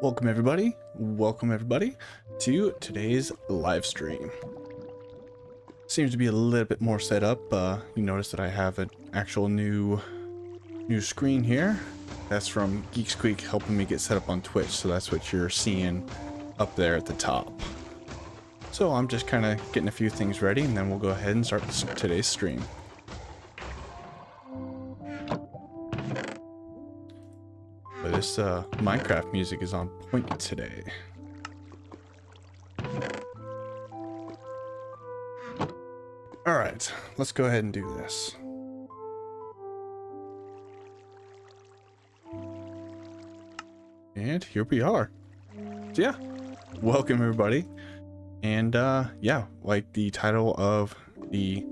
Welcome everybody to today's live stream. Seems to be a little bit more set up. You notice that I have an actual new screen here. That's from Geek Squeak helping me get set up on Twitch, so that's what you're seeing up there at the top. So I'm just kind of getting a few things ready, and then we'll go ahead and start today's stream. But this Minecraft music is on point today. Alright, let's go ahead and do this. And here we are. So yeah, welcome everybody. And yeah, like the title of the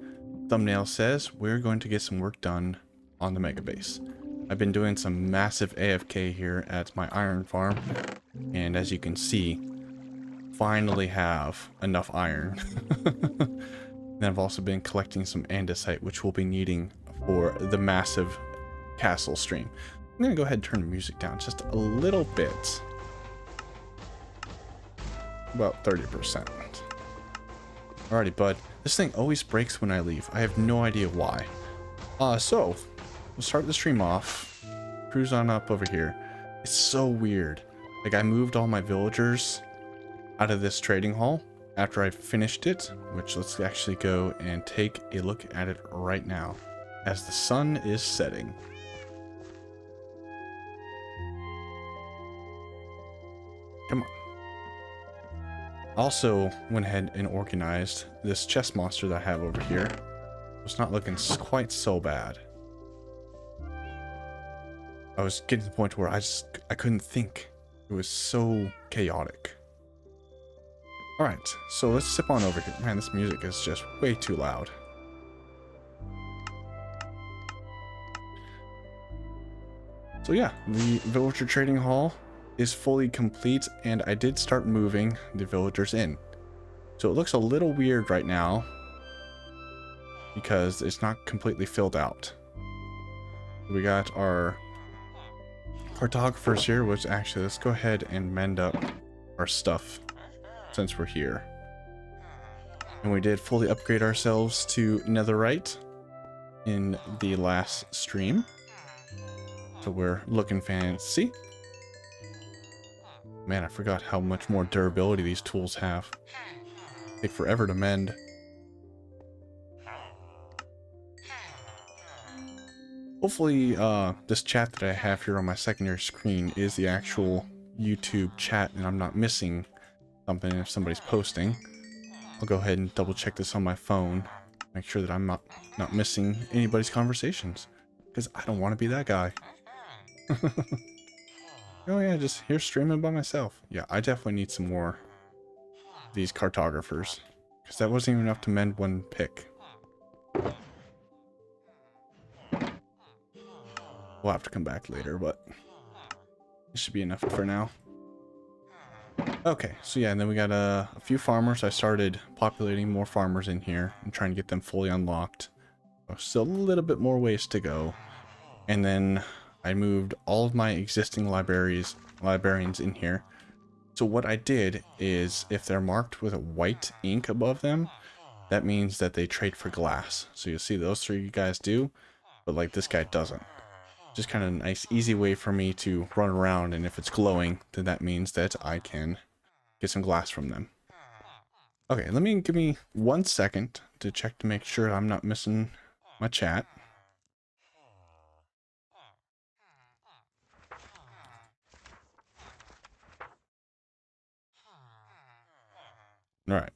thumbnail says, we're going to get some work done on the mega base. I've been doing some massive AFK here at my iron farm, and as you can see, finally have enough iron. And I've also been collecting some andesite, which we'll be needing for the massive castle stream. I'm gonna go ahead and turn the music down just a little bit, about 30%. Alrighty, bud. This thing always breaks when I leave. I have no idea why. So we'll start the stream off, cruise on up over here. It's so weird. Like, I moved all my villagers out of this trading hall after I finished it, which let's actually go and take a look at it right now as the sun is setting. Come on. Also went ahead and organized this chest monster that I have over here. It's not looking quite so bad. I was getting to the point where I couldn't think. It was so chaotic. Alright, so let's zip on over here. Man, this music is just way too loud. So yeah, the villager trading hall is fully complete, and I did start moving the villagers in. So it looks a little weird right now because it's not completely filled out. We got our cartographers here, which actually, let's go ahead and mend up our stuff since we're here. And we did fully upgrade ourselves to netherite in the last stream. So we're looking fancy. Man, I forgot how much more durability these tools have. Take forever to mend. Hopefully, this chat that I have here on my secondary screen is the actual YouTube chat, and I'm not missing something if somebody's posting. I'll go ahead and double check this on my phone, make sure that I'm not missing anybody's conversations, because I don't want to be that guy. Oh yeah, just here streaming by myself. Yeah, I definitely need some more of these cartographers, because that wasn't even enough to mend one pick. We'll have to come back later, but it should be enough for now. Okay, so yeah, and then we got a few farmers. I started populating more farmers in here and trying to get them fully unlocked. Still a little bit more ways to go. And then I moved all of my existing librarians in here. So what I did is, if they're marked with a white ink above them, that means that they trade for glass. So you'll see those three guys do, but like this guy doesn't. Just kind of a nice easy way for me to run around, and if it's glowing, then that means that I can get some glass from them. Okay, give me 1 second to check to make sure I'm not missing my chat. All right.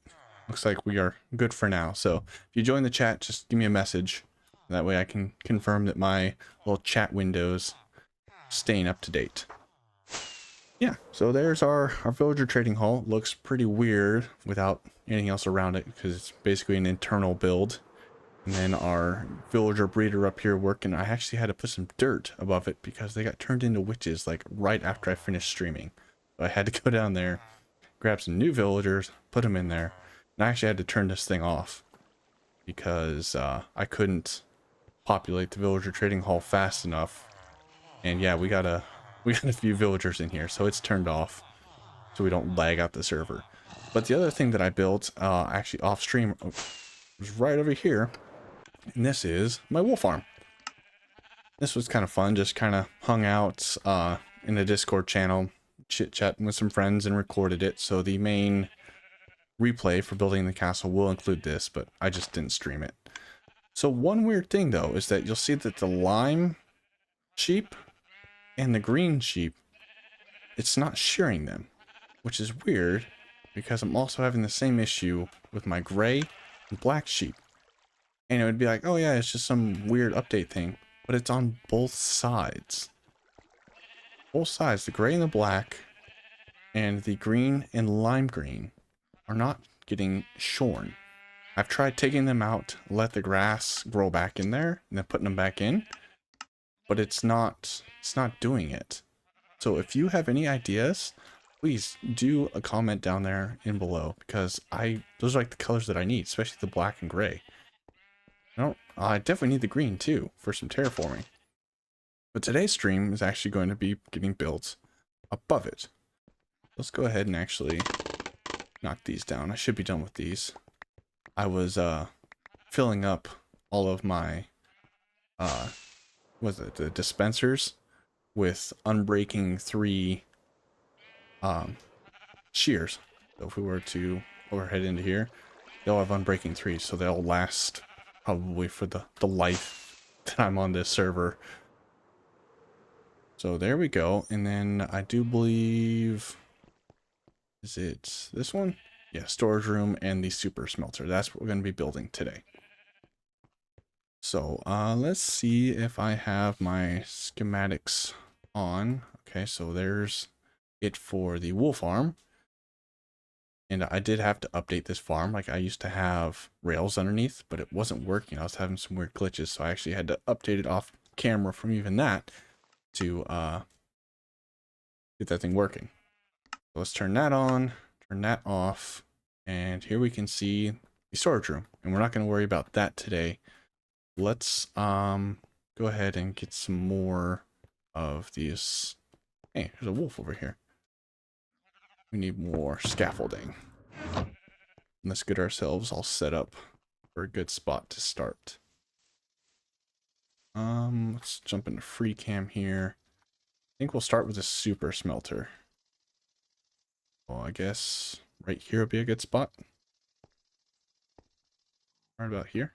Looks like we are good for now. So if you join the chat, just give me a message. That way I can confirm that my little chat window's staying up to date. Yeah, so there's our villager trading hall. It looks pretty weird without anything else around it because it's basically an internal build. And then our villager breeder up here working. I actually had to put some dirt above it because they got turned into witches like right after I finished streaming. So I had to go down there, grab some new villagers, put them in there. And I actually had to turn this thing off because I couldn't populate the villager trading hall fast enough. And yeah, we got a few villagers in here, so it's turned off so we don't lag out the server. But the other thing that I built actually off stream was right over here, and this is my wool farm. This was kind of fun, just kind of hung out in the Discord channel, chit-chatting with some friends and recorded it. So the main replay for building the castle will include this, but I just didn't stream it. So one weird thing though is that you'll see that the lime sheep and the green sheep, it's not shearing them, which is weird because I'm also having the same issue with my gray and black sheep. And it would be like, oh yeah, it's just some weird update thing, but it's on both sides. Both sides, the gray and the black and the green and lime green are not getting shorn. I've tried taking them out, let the grass grow back in there, and then putting them back in, but it's not doing it. So if you have any ideas, please do a comment down there in below, because those are like the colors that I need, especially the black and gray. I definitely need the green too for some terraforming. But today's stream is actually going to be getting built above it. Let's go ahead and actually knock these down. I should be done with these. I was filling up all of my the dispensers with Unbreaking 3 shears. So if we were to overhead into here, they'll have Unbreaking 3, so they'll last probably for the life that I'm on this server. So there we go. And then I do believe, is it this one? Yeah, storage room and the super smelter. That's what we're going to be building today. So let's see if I have my schematics on. Okay, so there's it for the wool farm. And I did have to update this farm. Like, I used to have rails underneath, but it wasn't working. I was having some weird glitches, so I actually had to update it off camera from even that to get that thing working. So let's turn that on, turn that off, and here we can see the storage room. And we're not going to worry about that today. Let's go ahead and get some more of these. Hey, there's a wolf over here. We need more scaffolding. Let's get ourselves all set up for a good spot to start. Let's jump into free cam here. I think we'll start with a super smelter. Well, I guess right here would be a good spot. Right about here.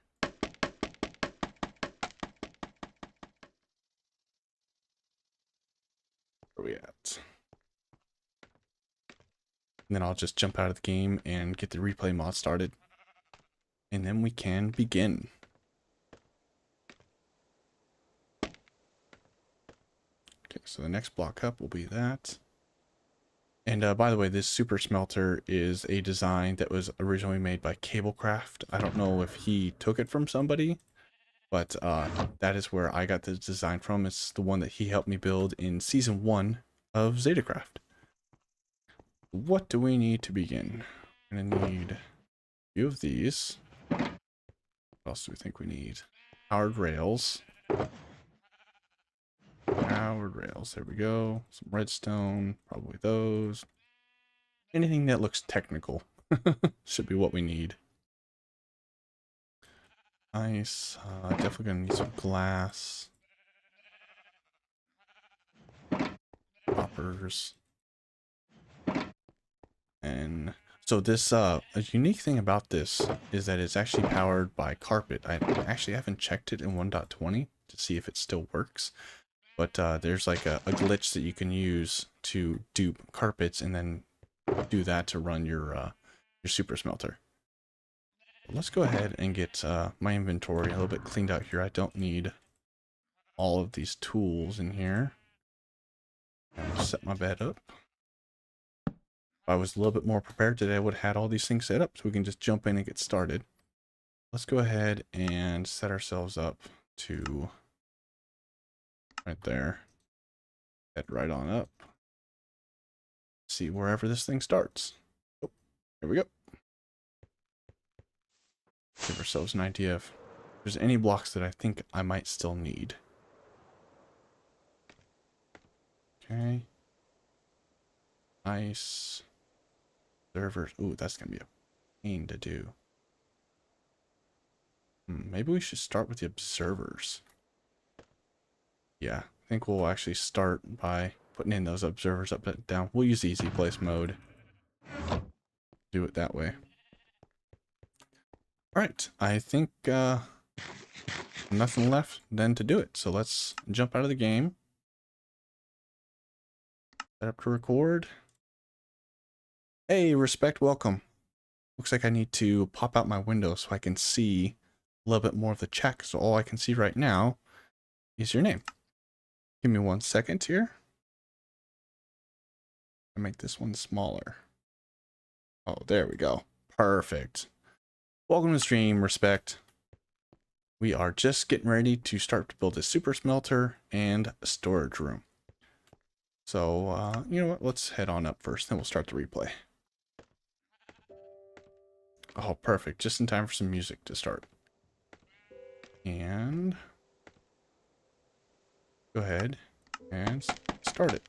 Where are we at? And then I'll just jump out of the game and get the replay mod started. And then we can begin. Okay, so the next block up will be that. And by the way, this super smelter is a design that was originally made by Cablecraft. I don't know if he took it from somebody, but that is where I got the design from. It's the one that he helped me build in season 1 of Zetacraft. What do we need to begin? We're gonna need a few of these. What else do we think we need? Powered rails. Powered rails, there we go. Some redstone, probably those. Anything that looks technical should be what we need. Nice. Definitely gonna need some glass. Poppers. And so this, a unique thing about this is that it's actually powered by carpet. I actually haven't checked it in 1.20 to see if it still works. But there's like a glitch that you can use to dupe carpets and then do that to run your your super smelter. Let's go ahead and get my inventory a little bit cleaned out here. I don't need all of these tools in here. I'm gonna set my bed up. If I was a little bit more prepared today, I would have had all these things set up so we can just jump in and get started. Let's go ahead and set ourselves up to right there. Head right on up. See wherever this thing starts. Oh, here we go. Give ourselves an idea of if there's any blocks that I think I might still need. Okay. Nice. Servers. Ooh, that's going to be a pain to do. Maybe we should start with the observers. Yeah, I think we'll actually start by putting in those observers up and down. We'll use easy place mode. Do it that way. Alright, I think nothing left then to do it. So let's jump out of the game. Set up to record. Hey, Respect, welcome. Looks like I need to pop out my window so I can see a little bit more of the chat. So all I can see right now is your name. Give me 1 second here. I make this one smaller. Oh, there we go. Perfect. Welcome to the stream, Respect. We are just getting ready to start to build a super smelter and a storage room. So, you know what? Let's head on up first, then we'll start the replay. Oh, perfect. Just in time for some music to start. And go ahead and start it.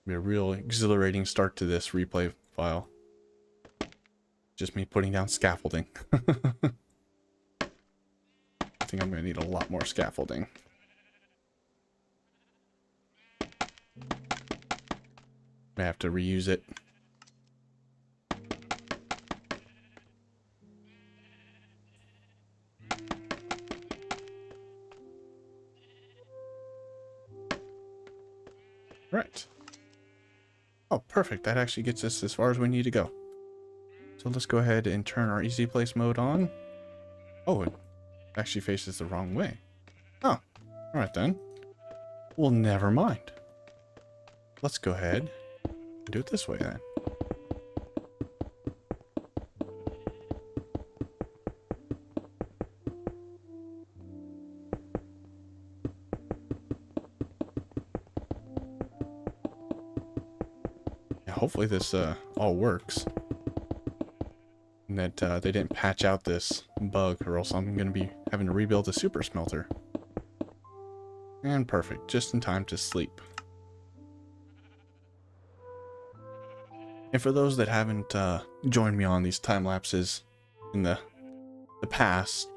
Be a real exhilarating start to this replay file. Just me putting down scaffolding. I think I'm going to need a lot more scaffolding. I have to reuse it. Right. Oh, perfect. That actually gets us as far as we need to go. So let's go ahead and turn our easy place mode on. Oh, it actually faces the wrong way. Oh, all right then. Well, never mind. Let's go ahead and do it this way then. Yeah, hopefully this all works. And that they didn't patch out this bug, or else I'm going to be having to rebuild the super smelter. And perfect, just in time to sleep. And for those that haven't joined me on these time lapses in the past,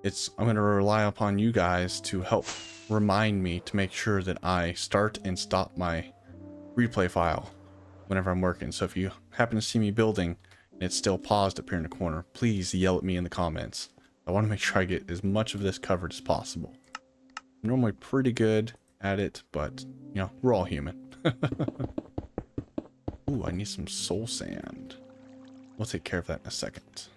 I'm going to rely upon you guys to help remind me to make sure that I start and stop my replay file whenever I'm working. So if you happen to see me building and it's still paused up here in the corner, please yell at me in the comments. I want to make sure I get as much of this covered as possible. I'm normally pretty good at it, but, you know, we're all human. Ooh, I need some soul sand. We'll take care of that in a second.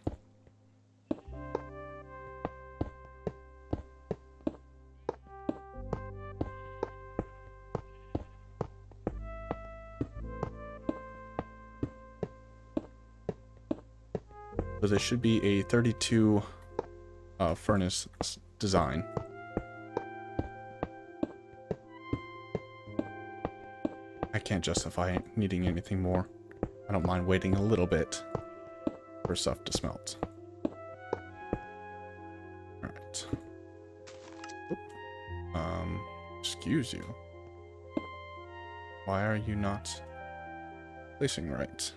So there should be a 32 furnace design. I can't justify needing anything more. I don't mind waiting a little bit for stuff to smelt. Alright. Excuse you. Why are you not placing right?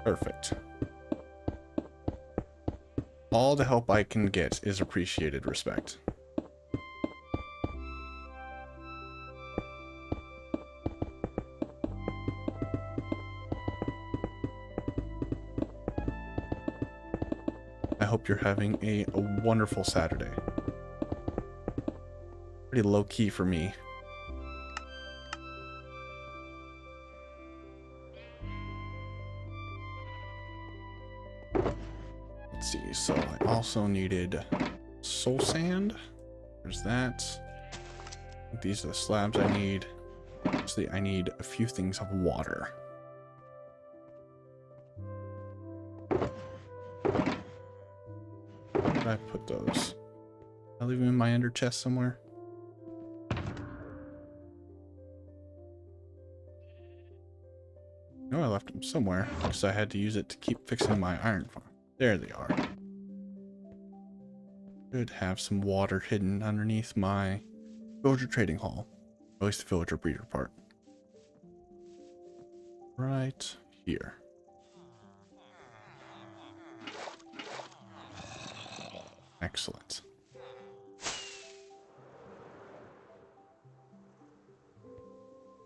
Perfect. All the help I can get is appreciated, Respect. I hope you're having a wonderful Saturday. Pretty low key for me. Let's see, so I also needed soul sand. There's that. These are the slabs I need. Actually, I need a few things of water. Where did I put those? I leave them in my ender chest somewhere. No, I left them somewhere because I had to use it to keep fixing my iron farm. There they are. Should have some water hidden underneath my villager trading hall. At least the villager breeder part. Right here. Excellent.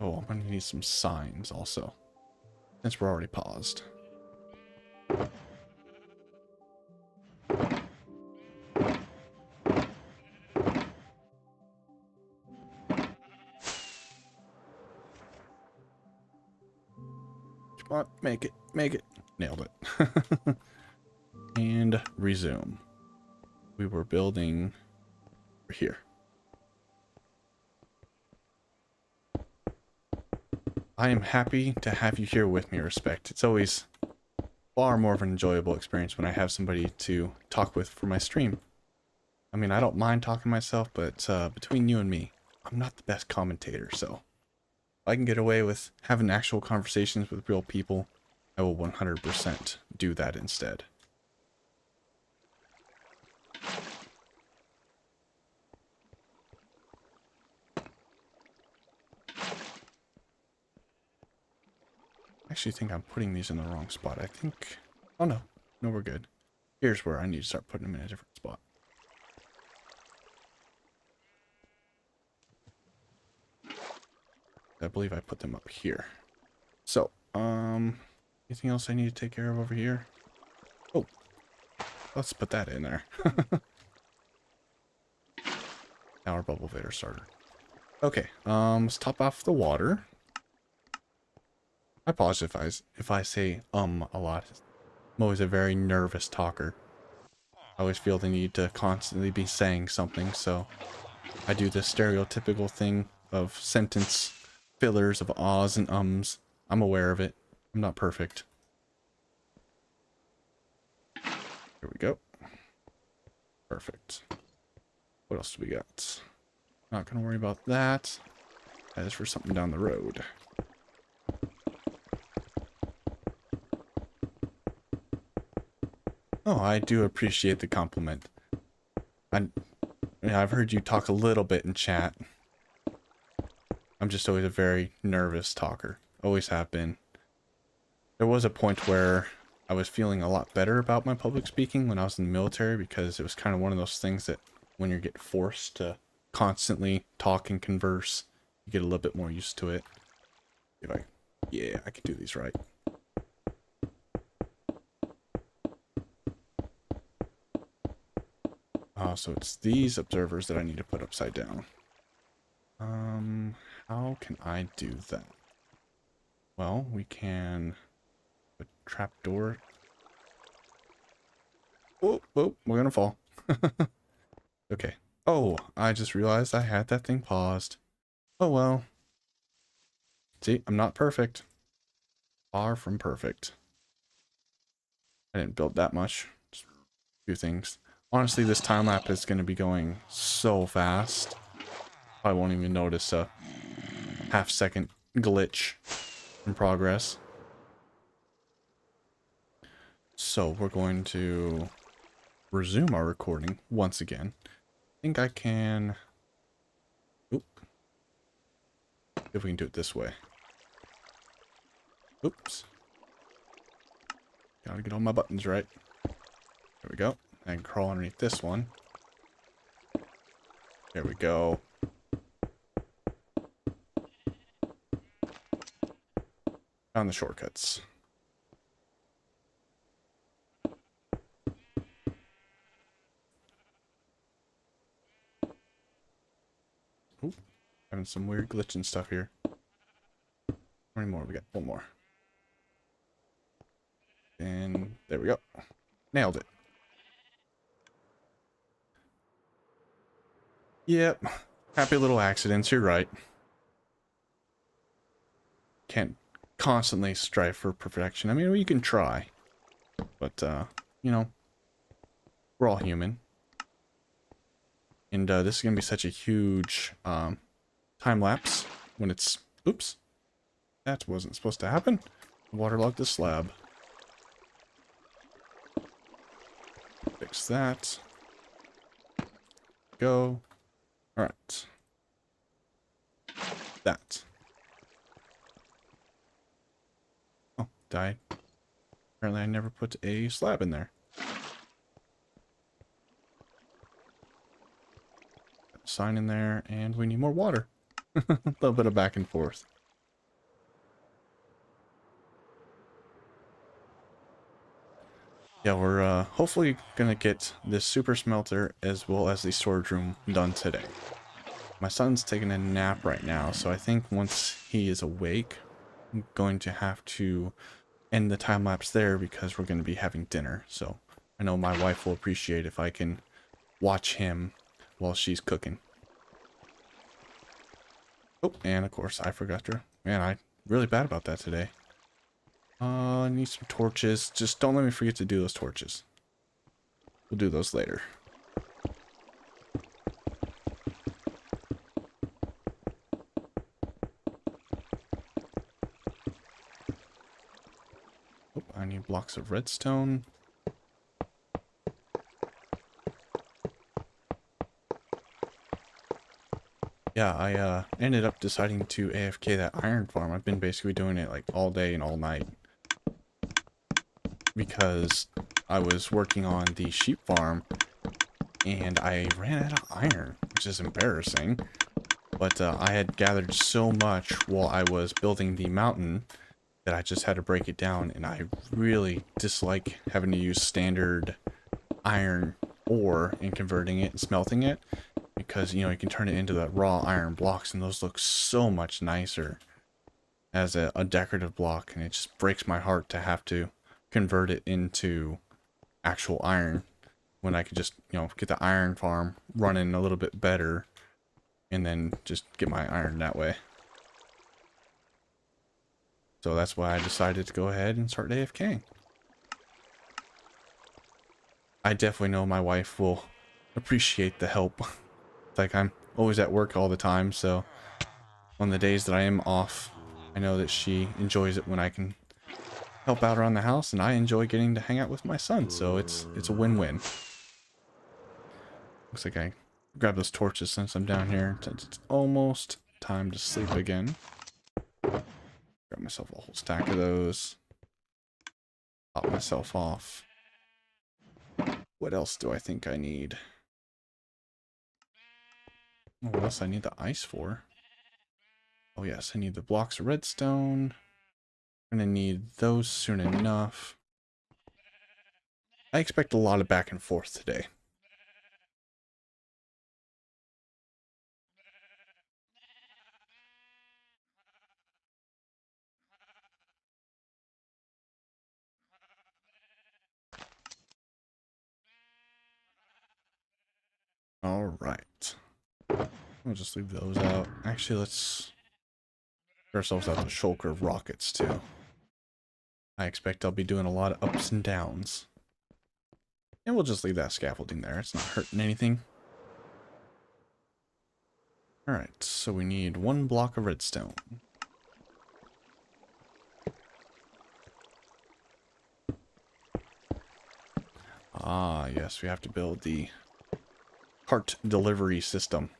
Oh, I'm gonna need some signs also, since we're already paused. Come on, make it, make it. Nailed it. And resume. We were building here. I am happy to have you here with me, Respect. It's always far more of an enjoyable experience when I have somebody to talk with for my stream. I mean, I don't mind talking to myself, but between you and me, I'm not the best commentator, so if I can get away with having actual conversations with real people, I will 100% do that instead. I actually think I'm putting these in the wrong spot. I think... Oh, no. No, we're good. Here's where I need to start putting them in a different spot. I believe I put them up here. So, anything else I need to take care of over here? Oh, let's put that in there. Now our bubble vader starter. Okay, let's top off the water. I apologize if I say a lot. I'm always a very nervous talker. I always feel the need to constantly be saying something, so I do the stereotypical thing of sentence fillers of ahs and ums. I'm aware of it. I'm not perfect. Here we go. Perfect. What else do we got? Not gonna worry about that. That is for something down the road. Oh, I do appreciate the compliment. I've heard you talk a little bit in chat. I'm just always a very nervous talker. Always have been. There was a point where I was feeling a lot better about my public speaking when I was in the military, because it was kind of one of those things that when you get forced to constantly talk and converse, you get a little bit more used to it. Yeah, I can do these right. So it's these observers that I need to put upside down. How can I do that? Well, we can put a trapdoor. Oh, we're gonna fall. Okay. Oh, I just realized I had that thing paused. Oh well. See, I'm not perfect. Far from perfect. I didn't build that much. Just a few things. Honestly, this time lapse is going to be going so fast. I won't even notice a half-second glitch in progress. So we're going to resume our recording once again. I think I can... Oop. If we can do it this way. Oops. Gotta get all my buttons right. There we go. I can crawl underneath this one. There we go. Found the shortcuts. Having some weird glitching stuff here. How many more? We got one more. And there we go. Nailed it. Yep. Happy little accidents, you're right. Can't constantly strive for perfection. I mean, you can try. But, you know, we're all human. And this is going to be such a huge time lapse when it's... Oops. That wasn't supposed to happen. Waterlogged the slab. Fix that. Go. Alright. That. Oh, died. Apparently I never put a slab in there. Sign in there, and we need more water. A little bit of back and forth. Yeah, we're hopefully gonna get this super smelter as well as the storage room done today. My son's taking a nap right now, so I think once he is awake, I'm going to have to end the time lapse there because we're going to be having dinner. So I know my wife will appreciate if I can watch him while she's cooking. Oh, and of course I forgot to. Man, I'm really bad about that today. I need some torches. Just don't let me forget to do those torches. We'll do those later. Oh, I need blocks of redstone. Yeah, I ended up deciding to AFK that iron farm. I've been basically doing it like all day and all night. Because I was working on the sheep farm and I ran out of iron, which is embarrassing. But I had gathered so much while I was building the mountain that I just had to break it down, and I really dislike having to use standard iron ore and converting it and smelting it, because, you know, you can turn it into the raw iron blocks, and those look so much nicer as a decorative block, and it just breaks my heart to have to convert it into actual iron when I could just, you know, get the iron farm running a little bit better and then just get my iron that way. So that's why I decided to go ahead and start AFKing. I definitely know my wife will appreciate the help. Like, I'm always at work all the time, so on the days that I am off, I know that she enjoys it when I can help out around the house, and I enjoy getting to hang out with my son, so it's a win-win. Looks like I grab those torches since I'm down here, since it's almost time to sleep again. Grab myself a whole stack of those. Pop myself off. What else do I think I need? What else I need the ice for? Oh yes, I need the blocks of redstone. I'm gonna need those soon enough. I expect a lot of back and forth today. Alright. We'll just leave those out. Actually, let's get ourselves out the shulker of rockets too. I expect I'll be doing a lot of ups and downs. And we'll just leave that scaffolding there. It's not hurting anything. Alright, so we need one block of redstone. Ah, yes, we have to build the cart delivery system.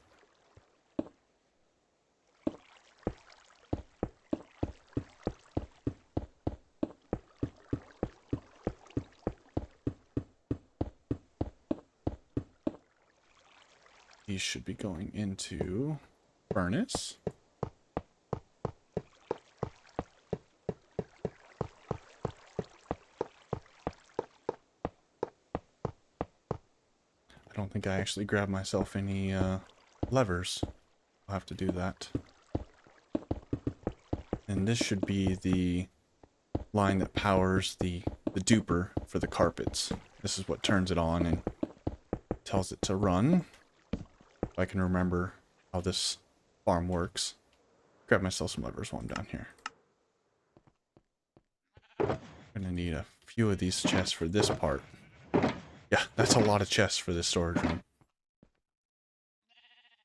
These should be going into furnace. I don't think I actually grabbed myself any levers. I'll have to do that. And this should be the line that powers the duper for the carpets. This is what turns it on and tells it to run. If I can remember how this farm works. Grab myself some levers while I'm down here. I'm gonna need a few of these chests for this part. Yeah, that's a lot of chests for this storage room.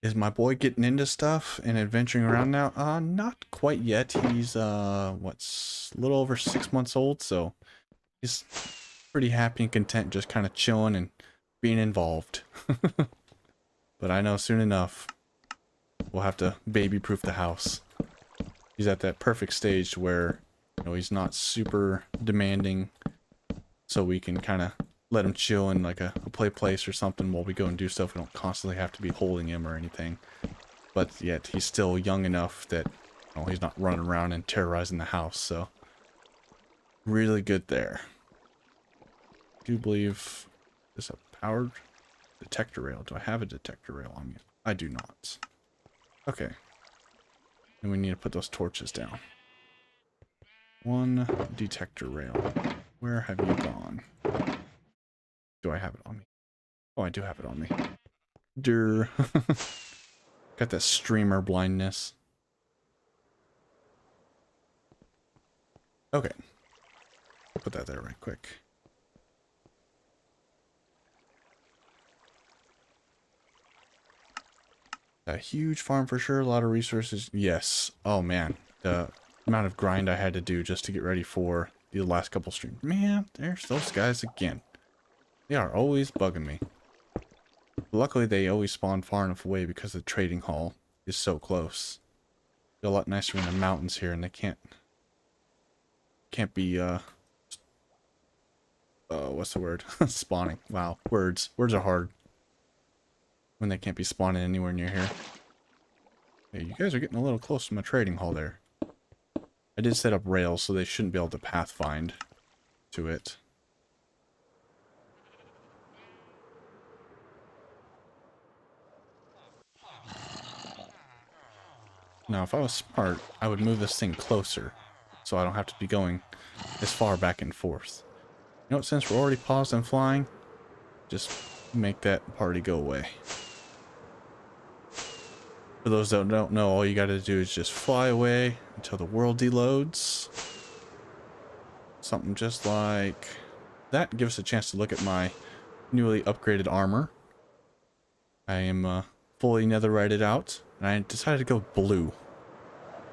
Is my boy getting into stuff and adventuring around now? Not quite yet. He's, what's a little over 6 months old, so he's pretty happy and content just kind of chilling and being involved. But I know soon enough, we'll have to baby-proof the house. He's at that perfect stage where, you know, he's not super demanding, so we can kind of let him chill in like a play place or something while we go and do stuff. We don't constantly have to be holding him or anything. But yet he's still young enough that, you know, he's not running around and terrorizing the house. So really good there. I do believe this a powered detector rail. Do I have a detector rail on me? I do not. Okay. And we need to put those torches down. One detector rail. Where have you gone? Do I have it on me? Oh, I do have it on me. Durr. Got that streamer blindness. Okay. Put that there right quick. A huge farm for sure. A lot of resources. Yes. Oh, man. The amount of grind I had to do just to get ready for the last couple streams. Man, there's those guys again. They are always bugging me. Luckily, they always spawn far enough away because the trading hall is so close. They're a lot nicer in the mountains here, and they can't be, what's the word? Spawning. Wow. Words are hard. When they can't be spawning anywhere near here. Hey, you guys are getting a little close to my trading hall there. I did set up rails, so they shouldn't be able to pathfind to it. Now, if I was smart, I would move this thing closer, so I don't have to be going as far back and forth. You know what, since we're already paused and flying, just make that party go away. For those that don't know, all you gotta do is just fly away until the world deloads. Something just like that. Give us a chance to look at my newly upgraded armor. I am fully netherrited out, and I decided to go blue.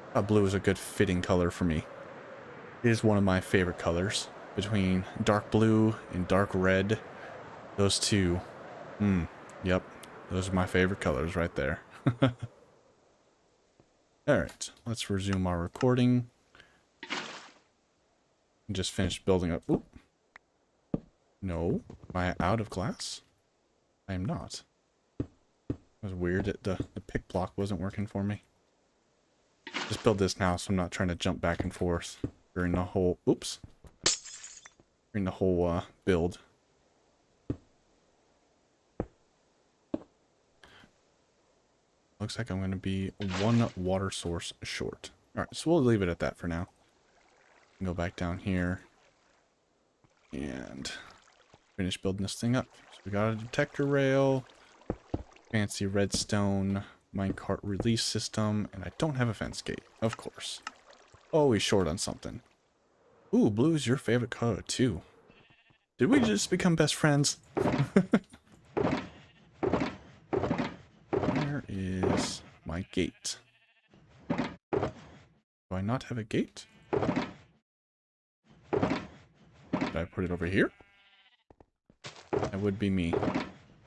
I thought blue is a good fitting color for me. It is one of my favorite colors. Between dark blue and dark red, those two, yep, those are my favorite colors right there. Alright, let's resume our recording. Just finished building up. Oop. No. Am I out of glass? I am not. It was weird that the pick block wasn't working for me. Just build this now so I'm not trying to jump back and forth during the whole... Oops. During the whole build. Looks like I'm going to be one water source short. Alright, so we'll leave it at that for now. Go back down here and finish building this thing up. So we got a detector rail, fancy redstone minecart release system, and I don't have a fence gate, of course. Always short on something. Ooh, blue is your favorite color too. Did we just become best friends? Where is my gate? Do I not have a gate? Did I put it over here? That would be me.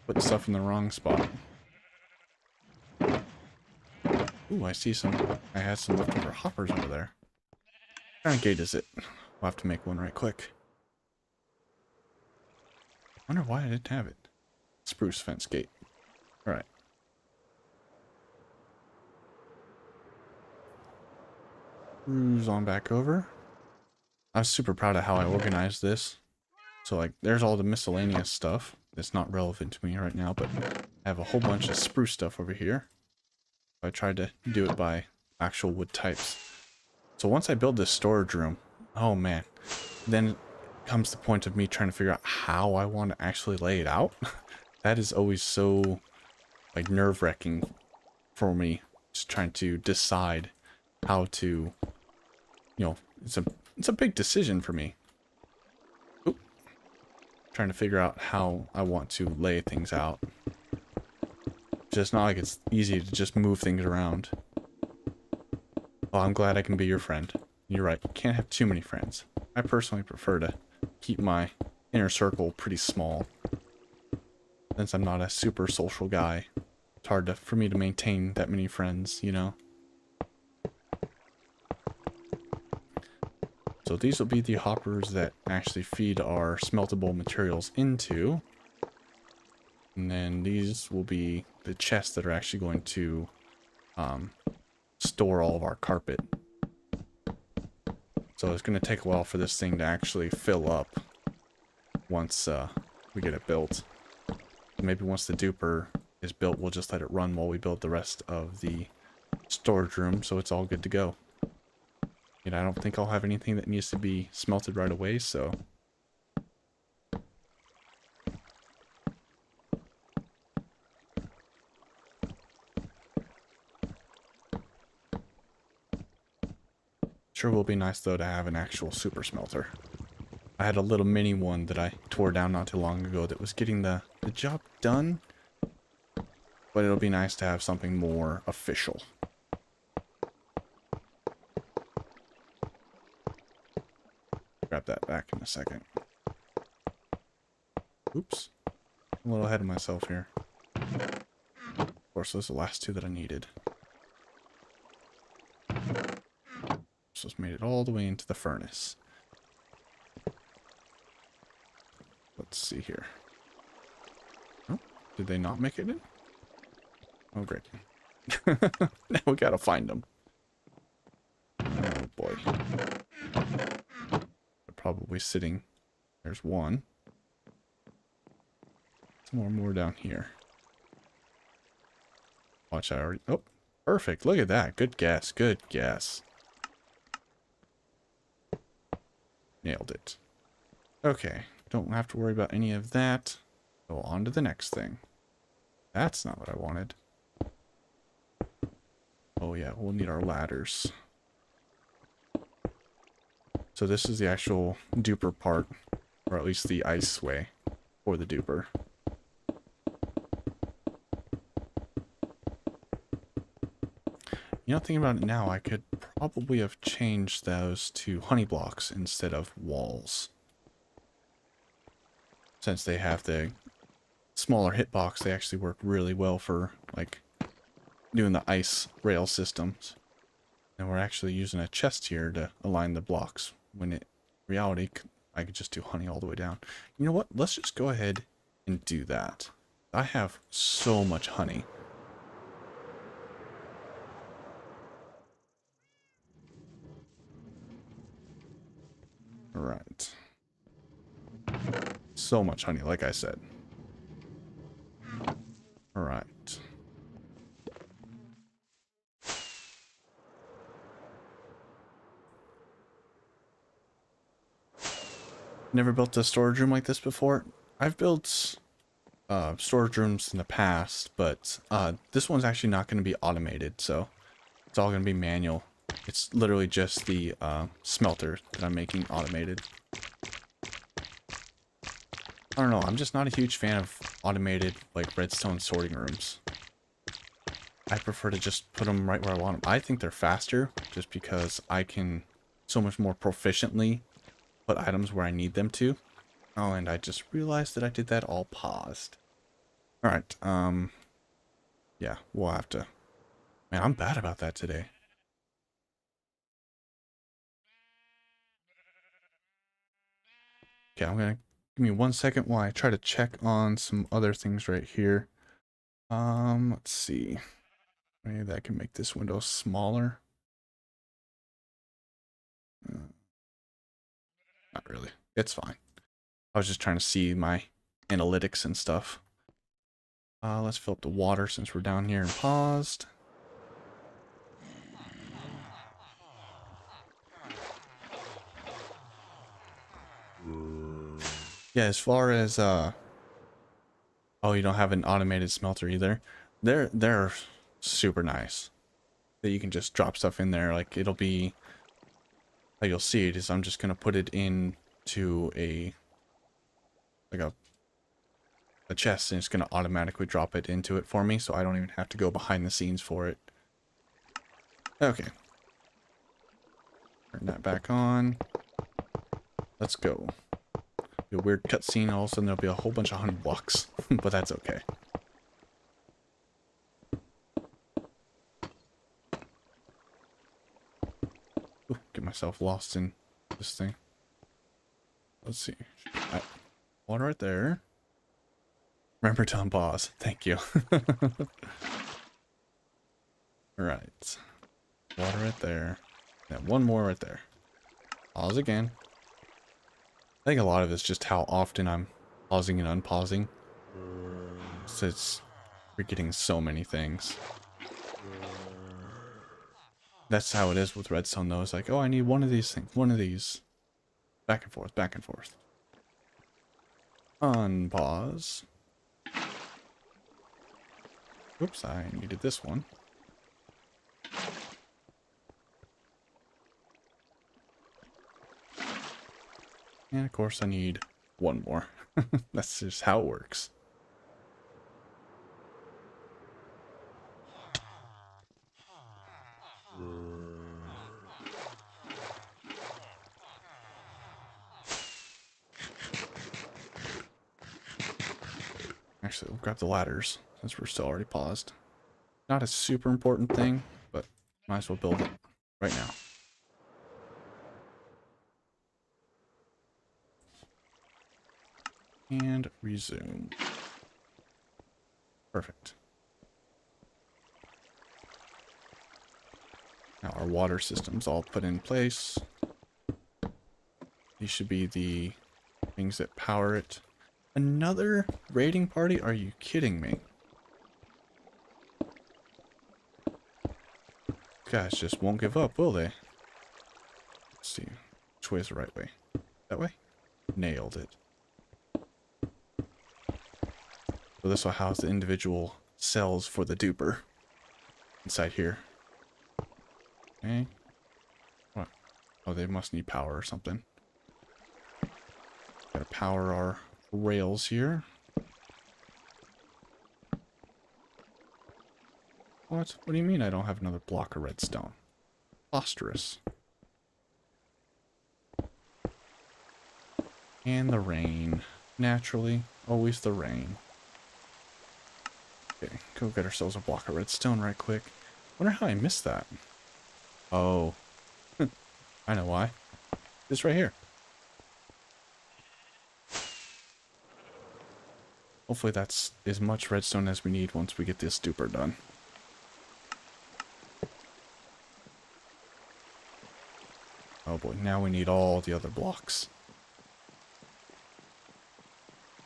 Putting stuff in the wrong spot. Ooh, I see some... I had some leftover hoppers over there. What kind of gate is it? We'll have to make one right quick. I wonder why I didn't have it. Spruce fence gate. Alright. Cruise on back over. I was super proud of how I organized this. So, like, there's all the miscellaneous stuff that's not relevant to me right now, but I have a whole bunch of spruce stuff over here. I tried to do it by actual wood types. So once I build this storage room, oh man, then comes the point of me trying to figure out how I want to actually lay it out. That is always so like nerve-wracking for me, just trying to decide how to, you know, it's a big decision for me. Oop. Trying to figure out how I want to lay things out. Just not like it's easy to just move things around. Well, I'm glad I can be your friend. You're right, you can't have too many friends. I personally prefer to keep my inner circle pretty small. Since I'm not a super social guy, it's hard for me to maintain that many friends, you know? So these will be the hoppers that actually feed our smeltable materials into. And then these will be the chests that are actually going to store all of our carpet. So it's going to take a while for this thing to actually fill up once we get it built. Maybe once the duper is built, we'll just let it run while we build the rest of the storage room, so it's all good to go. And I don't think I'll have anything that needs to be smelted right away, so... Sure will be nice, though, to have an actual super smelter. I had a little mini one that I tore down not too long ago that was getting the job done. But it'll be nice to have something more official. Grab that back in a second. Oops. I'm a little ahead of myself here. Of course, those are the last two that I needed. So it's made it all the way into the furnace. Let's see here. Oh, did they not make it in? Oh, great. Now we gotta find them. Oh, boy. They're probably sitting. There's one. Some more down here. Watch, I already... Oh, perfect. Look at that. Good guess. Good guess. Nailed it. Okay. Don't have to worry about any of that. Go on to the next thing. That's not what I wanted. Oh yeah, we'll need our ladders. So this is the actual duper part, or at least the ice way for the duper. You know, thinking about it now, I could probably have changed those to honey blocks instead of walls. Since they have the smaller hitbox, they actually work really well for, like, doing the ice rail systems. And we're actually using a chest here to align the blocks, when in reality I could just do honey all the way down. You know what? Let's just go ahead and do that. I have so much honey. Alright. So much honey, like I said. Alright. Never built a storage room like this before. I've built storage rooms in the past, but this one's actually not going to be automated, so it's all going to be manual. It's literally just the smelter that I'm making automated. I don't know, I'm just not a huge fan of automated, like, redstone sorting rooms. I prefer to just put them right where I want them. I think they're faster, just because I can so much more proficiently put items where I need them to. Oh, and I just realized that I did that all paused. Alright, yeah, we'll have to... Man, I'm bad about that today. Okay, I'm gonna... Give me 1 second while I try to check on some other things right here. Let's see. Maybe that can make this window smaller. Not really. It's fine. I was just trying to see my analytics and stuff. Let's fill up the water since we're down here and paused. Yeah, as far as oh, you don't have an automated smelter either. They're super nice. That you can just drop stuff in there. Like it'll be how you'll see it is I'm just gonna put it into like a chest and it's gonna automatically drop it into it for me, so I don't even have to go behind the scenes for it. Okay. Turn that back on. Let's go. Be a weird cutscene, all of a sudden there'll be a whole bunch of honey blocks, but that's okay. Ooh, get myself lost in this thing. Let's see. Water right there. Remember to unpause. Thank you. Alright. Water right there. Yeah, one more right there. Pause again. I think a lot of it's just how often I'm pausing and unpausing. So it's forgetting so many things. That's how it is with redstone though. It's like, oh, I need one of these things, one of these. Back and forth, back and forth. Unpause. Oops, I needed this one. And of course I need one more. That's just how it works. Actually, we'll grab the ladders since we're still already paused. Not a super important thing, but might as well build it right now. And resume. Perfect. Now our water system's all put in place. These should be the things that power it. Another raiding party? Are you kidding me? Guys just won't give up, will they? Let's see. Which way is the right way? That way? Nailed it. So this will house the individual cells for the duper inside here. Okay. What? Oh, they must need power or something. Gotta power our rails here. What? What do you mean I don't have another block of redstone? Phosphorus. And the rain. Naturally. Always the rain. Okay, go get ourselves a block of redstone right quick. Wonder how I missed that. Oh. I know why. This right here. Hopefully that's as much redstone as we need once we get this duper done. Oh boy, now we need all the other blocks.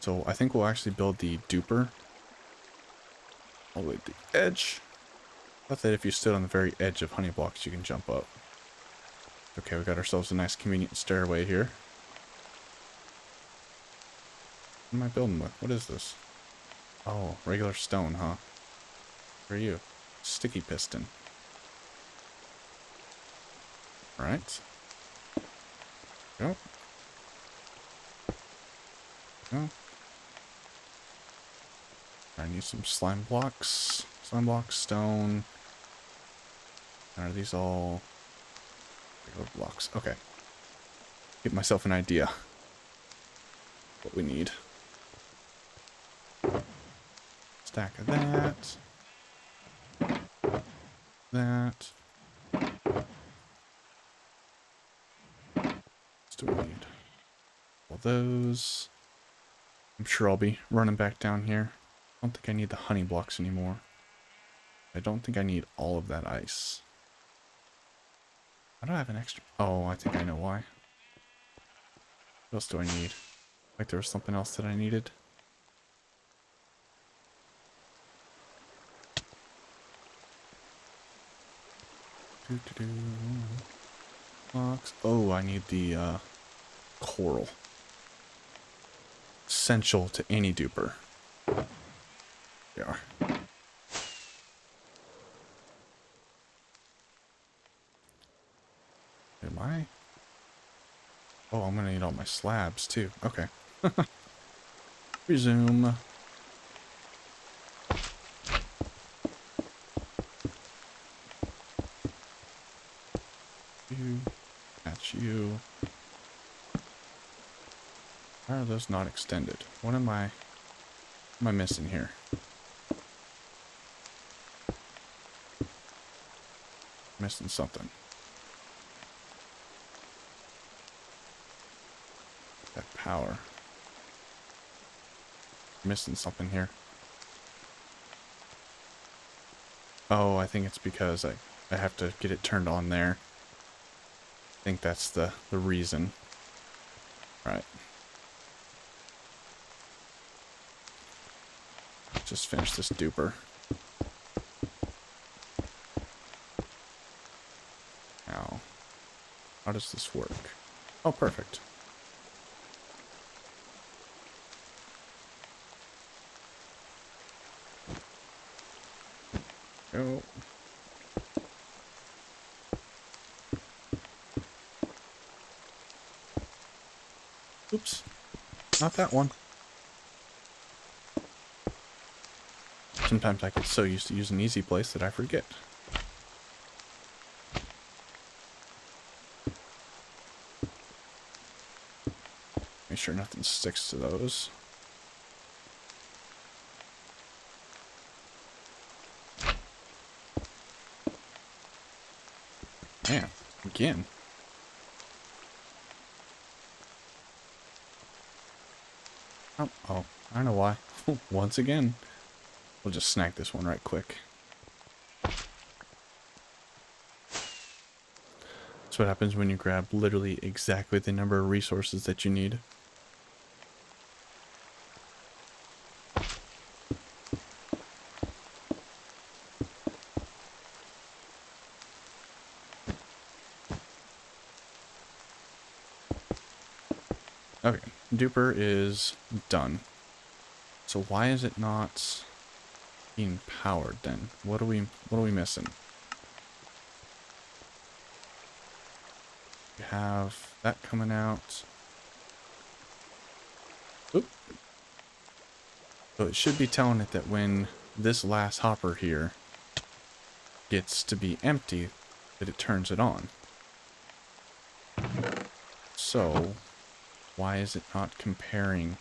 So I think we'll actually build the duper all the way to the edge. I thought that if you stood on the very edge of honey blocks, you can jump up. Okay, we got ourselves a nice convenient stairway here. What am I building with? What is this? Oh, regular stone, huh? Where are you? Sticky piston. Alright. Go. Go. I need some slime blocks. Slime blocks, stone. And are these all regular blocks? Okay. Get myself an idea what we need. Stack of that. That. Still need all those. I'm sure I'll be running back down here. I don't think I need the honey blocks anymore. I don't think I need all of that ice. Why do I have an extra? Oh, I think I know why. What else do I need? Like there was something else that I needed. Box. Oh, I need the coral. essential to any duper. They are. Am I? Oh, I'm gonna need all my slabs too. Okay. Resume. You. That's you. Why are those not extended? What am I missing here? Missing something. That power. Missing something here. Oh, I think it's because I have to get it turned on there. I think that's the reason. All right. Just finish this duper. Now, how does this work? Oh, perfect. Go. Oops. Not that one. Sometimes I get so used to using easy place that I forget. Make sure nothing sticks to those. Man, again. Oh, I don't know why. Once again. We'll just snag this one right quick. That's what happens when you grab literally exactly the number of resources that you need. Okay, duper is done. So why is it not being powered then? What are we missing? We have that coming out. Oop. So it should be telling it that when this last hopper here gets to be empty, that it turns it on. So why is it not comparing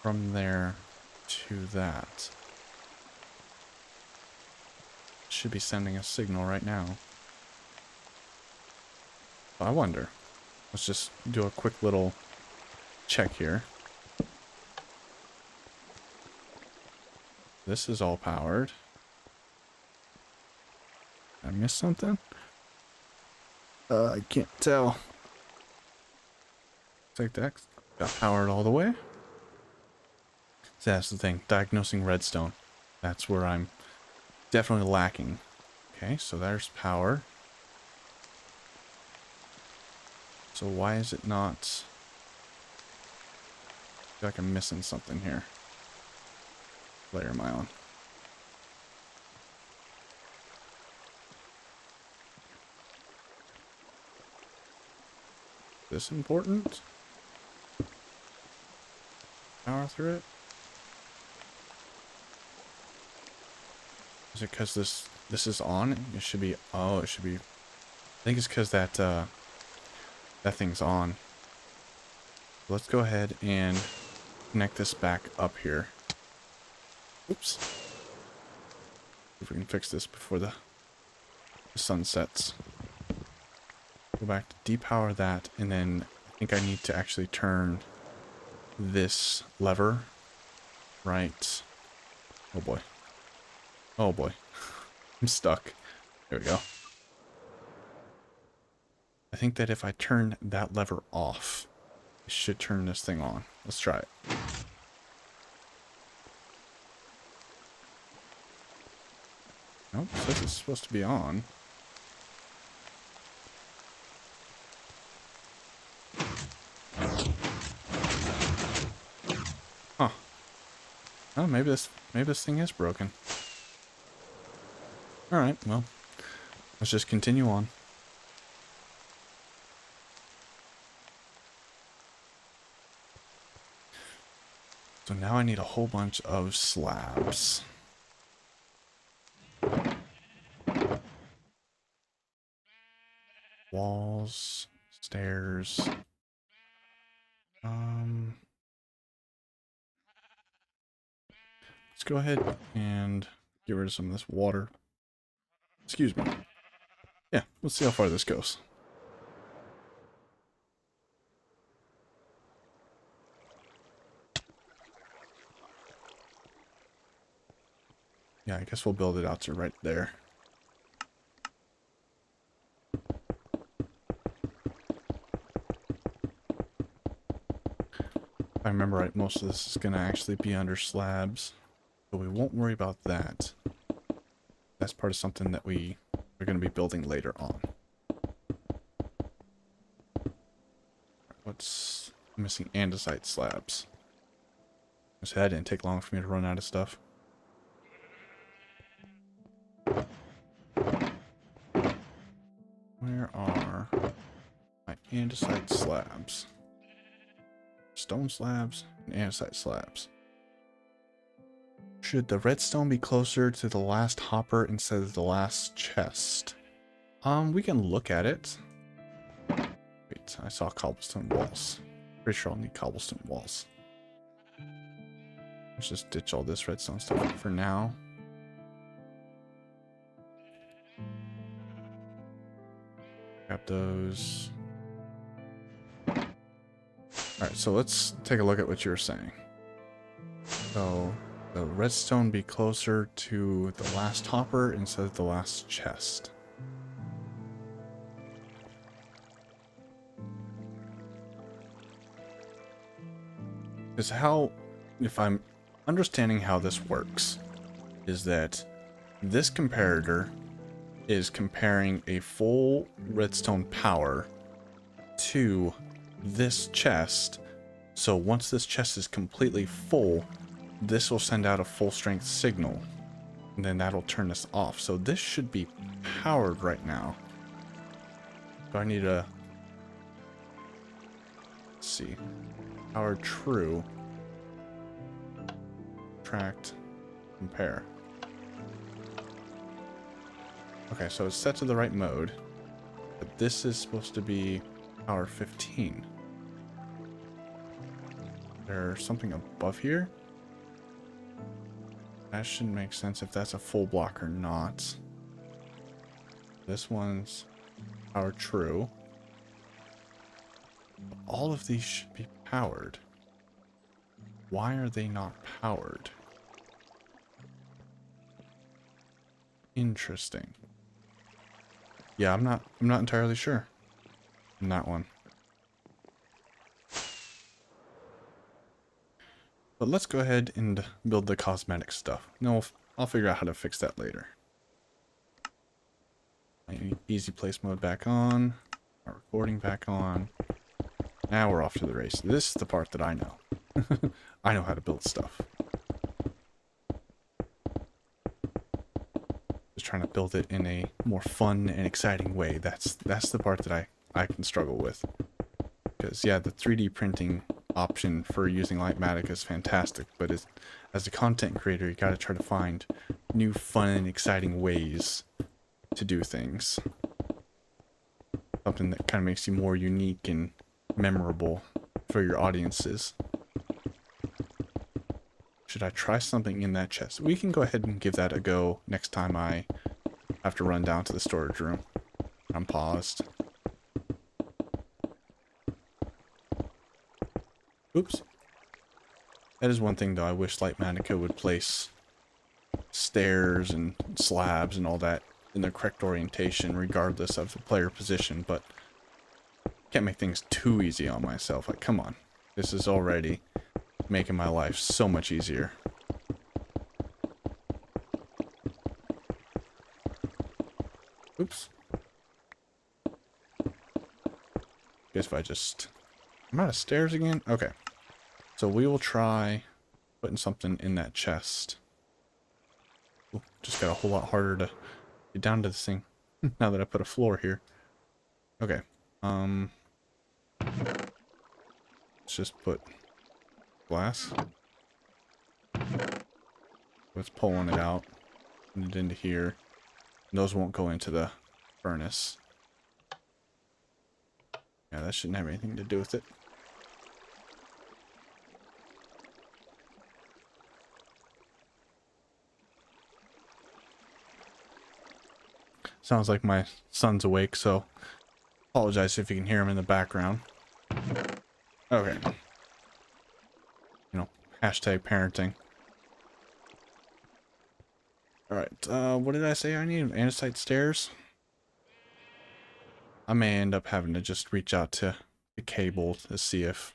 from there to that? It should be sending a signal right now. I wonder. Let's just do a quick little check here. This is all powered. Did I miss something? I can't tell. Looks like that got powered all the way. So that's the thing. Diagnosing redstone. That's where I'm definitely lacking. Okay, so there's power. So why is it not... I feel like I'm missing something here. What layer am I on? Is this important? Power through it? Is it because this is on? It should be... Oh, it should be... I think it's because that that thing's on. Let's go ahead and connect this back up here. Oops. See if we can fix this before the sun sets. Go back to depower that, and then I think I need to actually turn this lever right. Oh boy. Oh boy. I'm stuck. There we go. I think that if I turn that lever off, it should turn this thing on. Let's try it. Nope, it says it's supposed to be on. Oh, maybe this thing is broken. Alright, well, let's just continue on. So now I need a whole bunch of slabs. Walls, stairs. Let's go ahead and get rid of some of this water. Excuse me. Yeah, let's see how far this goes. Yeah, I guess we'll build it out to right there. If I remember right, most of this is going to actually be under slabs. But we won't worry about that. That's part of something that we are going to be building later on. What's missing? Andesite slabs. So that didn't take long for me to run out of stuff. Where are my andesite slabs? Stone slabs and andesite slabs. Should the redstone be closer to the last hopper instead of the last chest? We can look at it. Wait, I saw cobblestone walls. Pretty sure I'll need cobblestone walls. Let's just ditch all this redstone stuff for now. Grab those. Alright, so let's take a look at what you were saying. So, the redstone be closer to the last hopper instead of the last chest. Because how, if I'm understanding how this works, is that this comparator is comparing a full redstone power to this chest. So once this chest is completely full, this will send out a full strength signal, and then that'll turn this off. So this should be powered right now. So I need a, let's see, power true, subtract, compare. Okay, so it's set to the right mode, but this is supposed to be power 15. There's something above here? That shouldn't make sense if that's a full block or not. This one's power true. All of these should be powered. Why are they not powered? Interesting. Yeah, I'm not entirely sure on that one. But let's go ahead and build the cosmetic stuff. No, I'll figure out how to fix that later. Easy place mode back on. Our recording back on. Now we're off to the race. This is the part that I know. I know how to build stuff. Just trying to build it in a more fun and exciting way. That's the part that I can struggle with. Because yeah, the 3D printing option for using Lightmatic is fantastic, but as a content creator, you gotta try to find new fun and exciting ways to do things. Something that kind of makes you more unique and memorable for your audiences. Should I try something in that chest? We can go ahead and give that a go next time I have to run down to the storage room. I'm paused. Oops. That is one thing though, I wish Lightmatica would place stairs and slabs and all that in the correct orientation regardless of the player position, but can't make things too easy on myself. Like, come on. This is already making my life so much easier. Oops. Guess if I just... I'm out of stairs again? Okay. So we will try putting something in that chest. Ooh, just got a whole lot harder to get down to this thing now that I put a floor here. Okay. Let's just put glass. Let's pulling it out. Put it into here. Those won't go into the furnace. Yeah, that shouldn't have anything to do with it. Sounds like my son's awake, so apologize if you can hear him in the background. Okay. You know, hashtag parenting. Alright, what did I say I need? Andesite stairs? I may end up having to just reach out to the cable to see if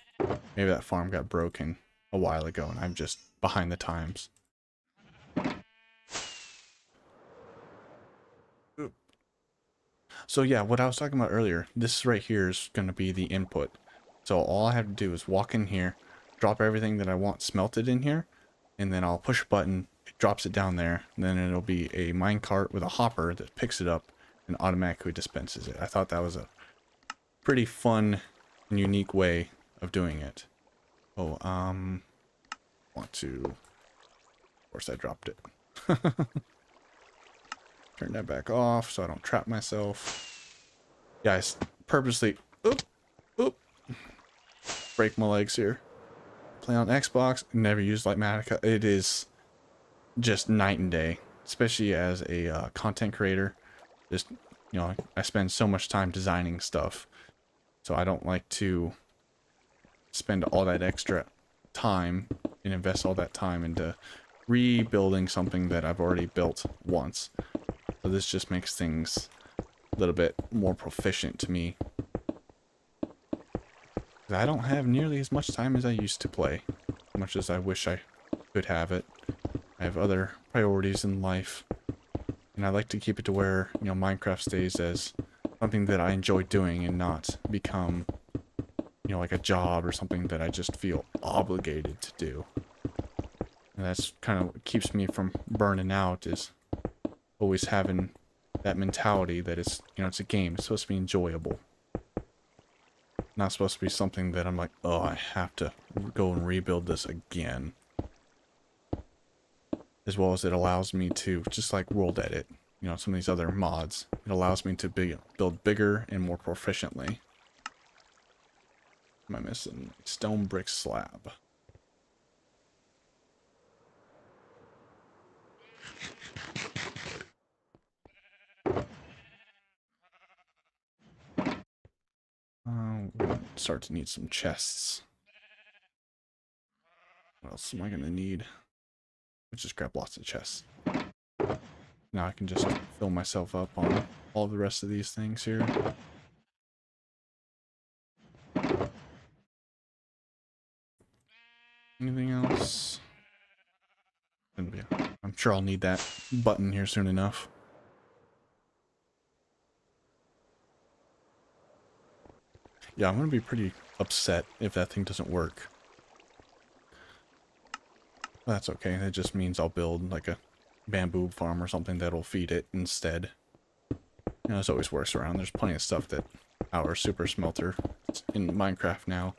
maybe that farm got broken a while ago and I'm just behind the times. Oop. So yeah, what I was talking about earlier, this right here is going to be the input. So all I have to do is walk in here, drop everything that I want smelted in here, and then I'll push a button, it drops it down there, and then it'll be a minecart with a hopper that picks it up and automatically dispenses it. I thought that was a pretty fun and unique way of doing it. Oh, want to, of course I dropped it. Turn that back off so I don't trap myself. Yeah, I purposely, break my legs here. Play on Xbox, never use Lightmatica. It is just night and day, especially as a content creator. Just, you know, I spend so much time designing stuff, so I don't like to spend all that extra time and invest all that time into rebuilding something that I've already built once. So this just makes things a little bit more proficient to me. I don't have nearly as much time as I used to play, as much as I wish I could have it. I have other priorities in life, and I like to keep it to where, you know, Minecraft stays as something that I enjoy doing and not become, you know, like a job or something that I just feel obligated to do. And that's kind of what keeps me from burning out, is always having that mentality that it's, you know, it's a game. It's supposed to be enjoyable. Not supposed to be something that I'm like, oh, I have to go and rebuild this again. As well as it allows me to, just like World Edit, you know, some of these other mods, it allows me to build bigger and more proficiently. Am I missing? Stone brick slab. We're gonna start to need some chests. What else am I gonna need? Let's just grab lots of chests. Now I can just fill myself up on all the rest of these things here. Anything else? I'm sure I'll need that button here soon enough. Yeah, I'm gonna be pretty upset if that thing doesn't work. That's okay. That just means I'll build like a bamboo farm or something that'll feed it instead. You know, there's always works around. There's plenty of stuff that our super smelter in Minecraft now.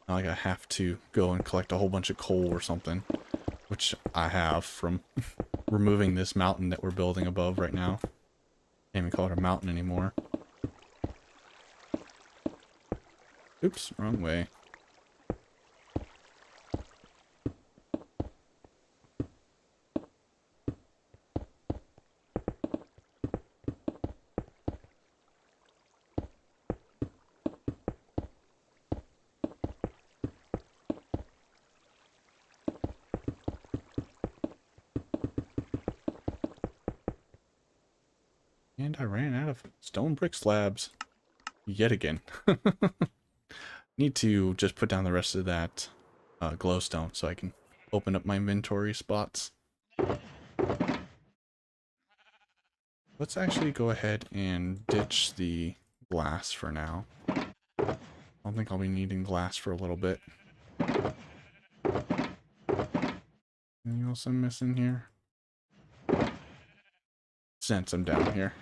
Not like I have to go and collect a whole bunch of coal or something, which I have from removing this mountain that we're building above right now. Can't even call it a mountain anymore. Oops, wrong way. And I ran out of stone brick slabs yet again. Need to just put down the rest of that glowstone so I can open up my inventory spots. Let's actually go ahead and ditch the glass for now. I don't think I'll be needing glass for a little bit. Anything else I'm missing here? Since I'm down here.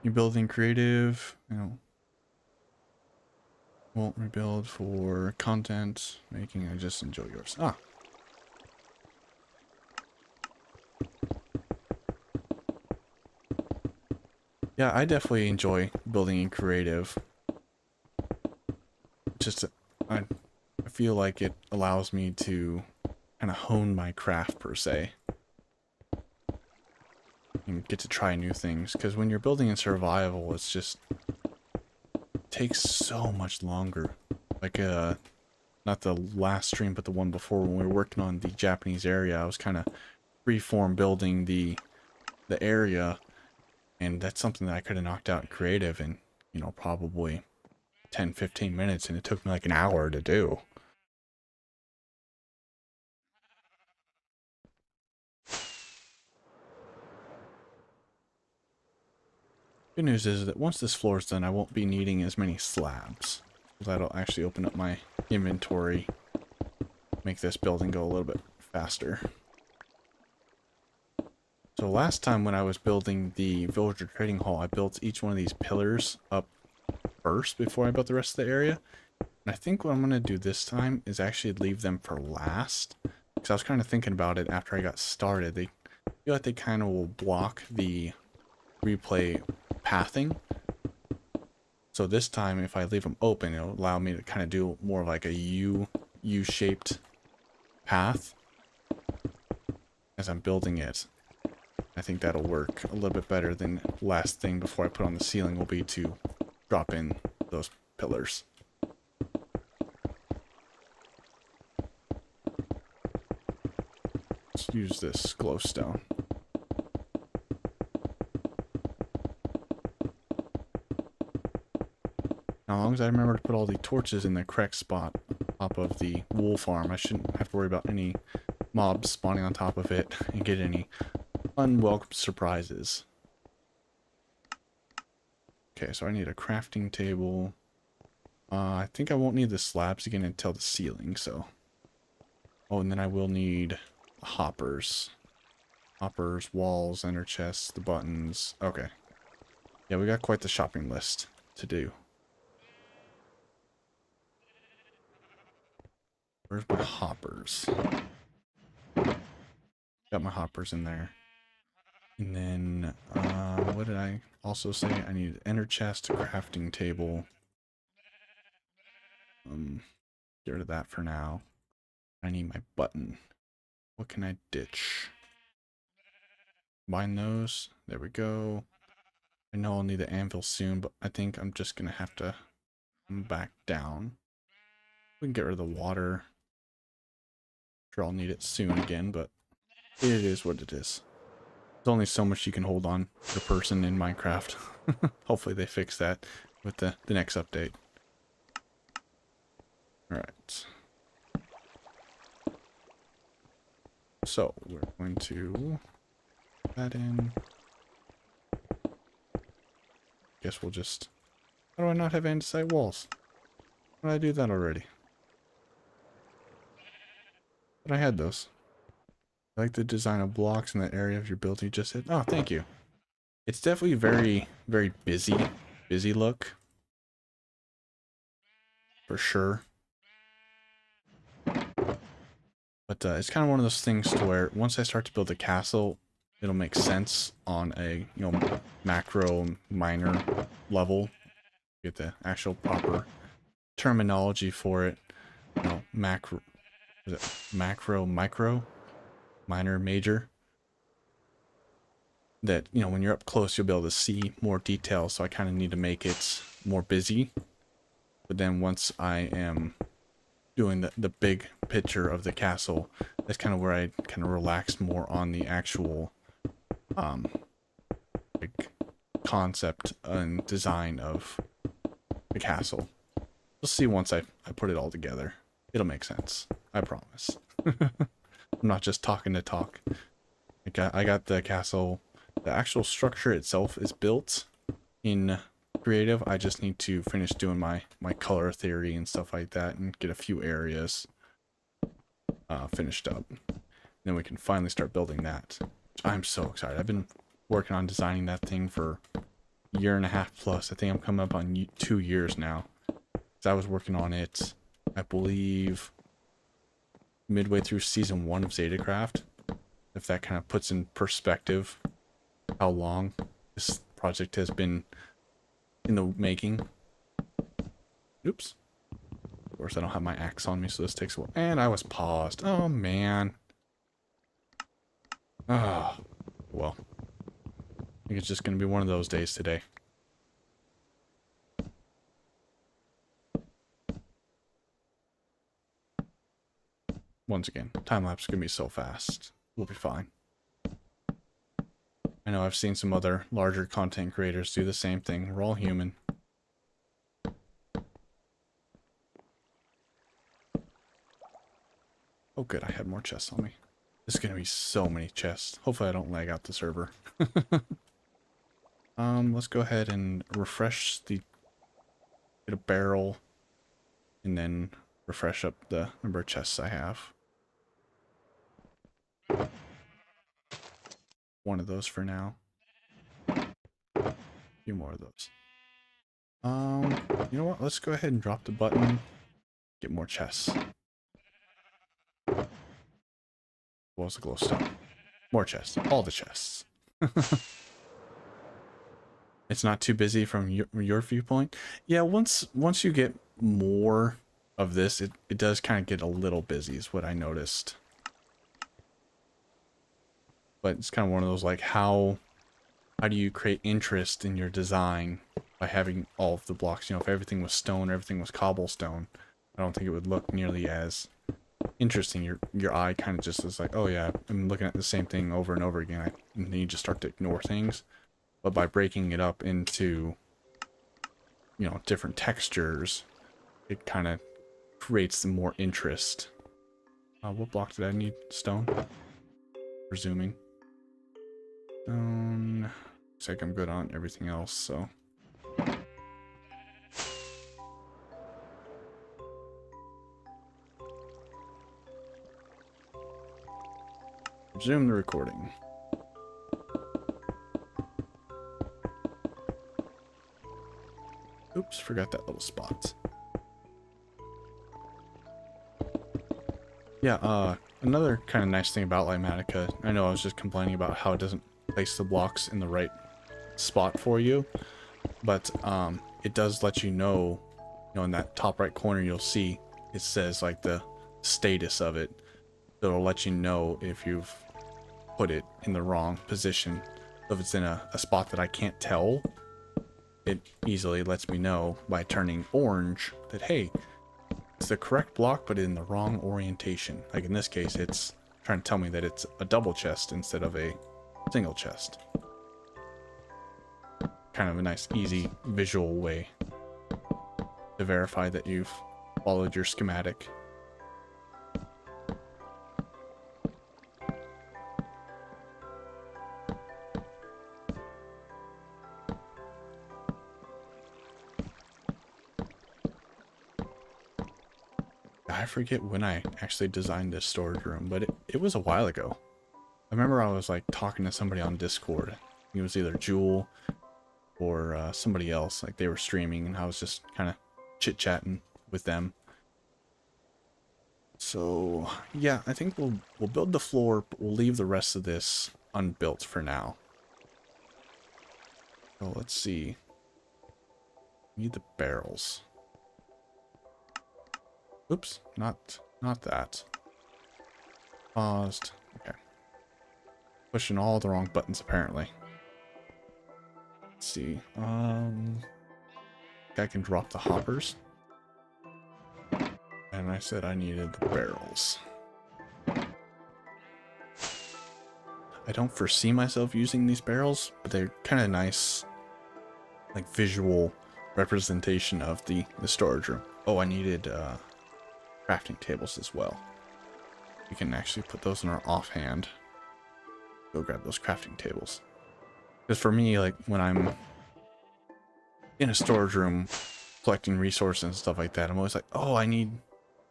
You're building creative, you know. Won't rebuild for content making. I just enjoy yours. Ah. Yeah, I definitely enjoy building in creative. Just, I feel like it allows me to kind of hone my craft per se. And get to try new things. Because when you're building in survival, it's just takes so much longer. Like, not the last stream, but the one before when we were working on the Japanese area, I was kind of freeform building the area. And that's something that I could have knocked out in creative in, you know, probably 10-15 minutes, and it took me like an hour to do. Good news is that once this floor is done, I won't be needing as many slabs. That'll actually open up my inventory, make this building go a little bit faster. So last time when I was building the villager trading hall, I built each one of these pillars up first before I built the rest of the area. And I think what I'm going to do this time is actually leave them for last. Because I was kind of thinking about it after I got started. They feel like they kind of will block the replay pathing. So this time, if I leave them open, it'll allow me to kind of do more of like a U-shaped path as I'm building it. I think that'll work a little bit better than last thing before I put on the ceiling will be to drop in those pillars. Let's use this glowstone. Now, as long as I remember to put all the torches in the correct spot top of the wool farm, I shouldn't have to worry about any mobs spawning on top of it and get any unwelcome surprises. Okay, so I need a crafting table. I think I won't need the slabs again until the ceiling, so... Oh, and then I will need hoppers. Hoppers, walls, ender chests, the buttons. Okay. Yeah, we got quite the shopping list to do. Where's my hoppers? Got my hoppers in there. And then, what did I also say? I need ender chest, crafting table. Get rid of that for now. I need my button. What can I ditch? Combine those. There we go. I know I'll need the anvil soon, but I think I'm just gonna have to come back down. We can get rid of the water. Sure, I'll need it soon again, but it is what it is. There's only so much you can hold on per person in Minecraft. Hopefully they fix that with the next update. Alright. So, we're going to put that in. Guess we'll just... How do I not have andesite walls? Why did I do that already? But I had those. I like the design of blocks in that area of your building you just hit. Oh, thank you. It's definitely very, very busy look. For sure. But it's kind of one of those things to where once I start to build a castle, it'll make sense on a, you know, macro minor level. Get the actual proper terminology for it. You know, macro, is it macro, micro, minor, major. That, you know, when you're up close, you'll be able to see more details. So I kind of need to make it more busy. But then once I am doing the big picture of the castle, that's kind of where I kind of relax more on the actual like concept and design of the castle. You'll see once I put it all together. It'll make sense. I promise. I'm not just talking to talk. I got the castle. The actual structure itself is built in creative. I just need to finish doing my color theory and stuff like that and get a few areas finished up. Then we can finally start building that. I'm so excited. I've been working on designing that thing for a year and a half plus. I think I'm coming up on 2 years now. So I was working on it, I believe, midway through season 1 of Zetacraft. If that kind of puts in perspective how long this project has been in the making. Oops. Of course, I don't have my axe on me, so this takes a while. And I was paused. Oh, man. Oh, well. I think it's just going to be one of those days today. Once again, time-lapse is going to be so fast. We'll be fine. I know I've seen some other larger content creators do the same thing. We're all human. Oh good, I had more chests on me. There's going to be so many chests. Hopefully I don't lag out the server. Let's go ahead and refresh the... Get a barrel. And then refresh up the number of chests I have. One of those for now. A few more of those. You know what? Let's go ahead and drop the button. Get more chests. What was the glowstone? More chests. All the chests. It's not too busy from your viewpoint. Yeah, once you get more of this, it does kind of get a little busy is what I noticed. But it's kind of one of those like how do you create interest in your design by having all of the blocks? You know, if everything was stone, everything was cobblestone, I don't think it would look nearly as interesting. Your eye kind of just is like, oh yeah, I'm looking at the same thing over and over again. And then you just start to ignore things. But by breaking it up into, you know, different textures, it kind of creates some more interest. What block did I need? Stone? Presuming. Stone. Looks like I'm good on everything else, so. Resume the recording. Oops, forgot that little spot. Yeah, another kind of nice thing about Lighmatica, I know I was just complaining about how it doesn't place the blocks in the right spot for you, but it does let you know, in that top right corner you'll see it says like the status of it. It'll let you know if you've put it in the wrong position. So if it's in a spot that I can't tell, it easily lets me know by turning orange that, hey, it's the correct block but in the wrong orientation. Like in this case, it's trying to tell me that it's a double chest instead of a single chest. Kind of a nice, easy visual way to verify that you've followed your schematic. I forget when I actually designed this storage room, but it was a while ago. I remember I was like talking to somebody on Discord. It was either Jewel or somebody else. Like they were streaming and I was just kind of chit-chatting with them. So yeah, I think we'll build the floor, but we'll leave the rest of this unbuilt for now. So let's see. We need the barrels. Oops, not that. Paused. Okay. Pushing all the wrong buttons apparently. Let's see. I can drop the hoppers. And I said I needed the barrels. I don't foresee myself using these barrels, but they're kind of nice, like visual representation of the storage room. Oh, I needed crafting tables as well. We can actually put those in our offhand. Go grab those crafting tables. Because for me, like when I'm in a storage room collecting resources and stuff like that, I'm always like, oh, I need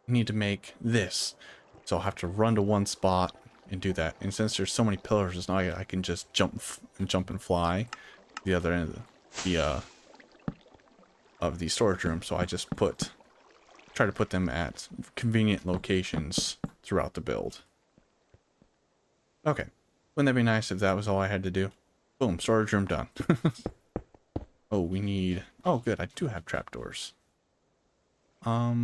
to make this. So I'll have to run to one spot and do that. And since there's so many pillars, it's not like I can just jump and fly to the other end of the storage room. So I just try to put them at convenient locations throughout the build. Okay. Wouldn't that be nice if that was all I had to do? Boom, storage room done. Oh, we need... Oh, good, I do have trapdoors. I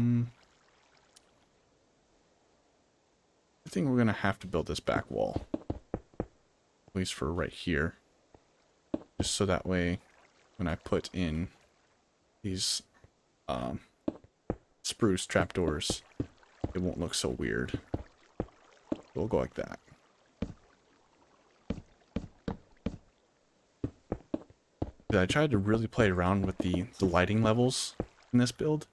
think we're going to have to build this back wall. At least for right here. Just so that way, when I put in these spruce trapdoors, it won't look so weird. We'll go like that. I tried to really play around with the lighting levels in this build.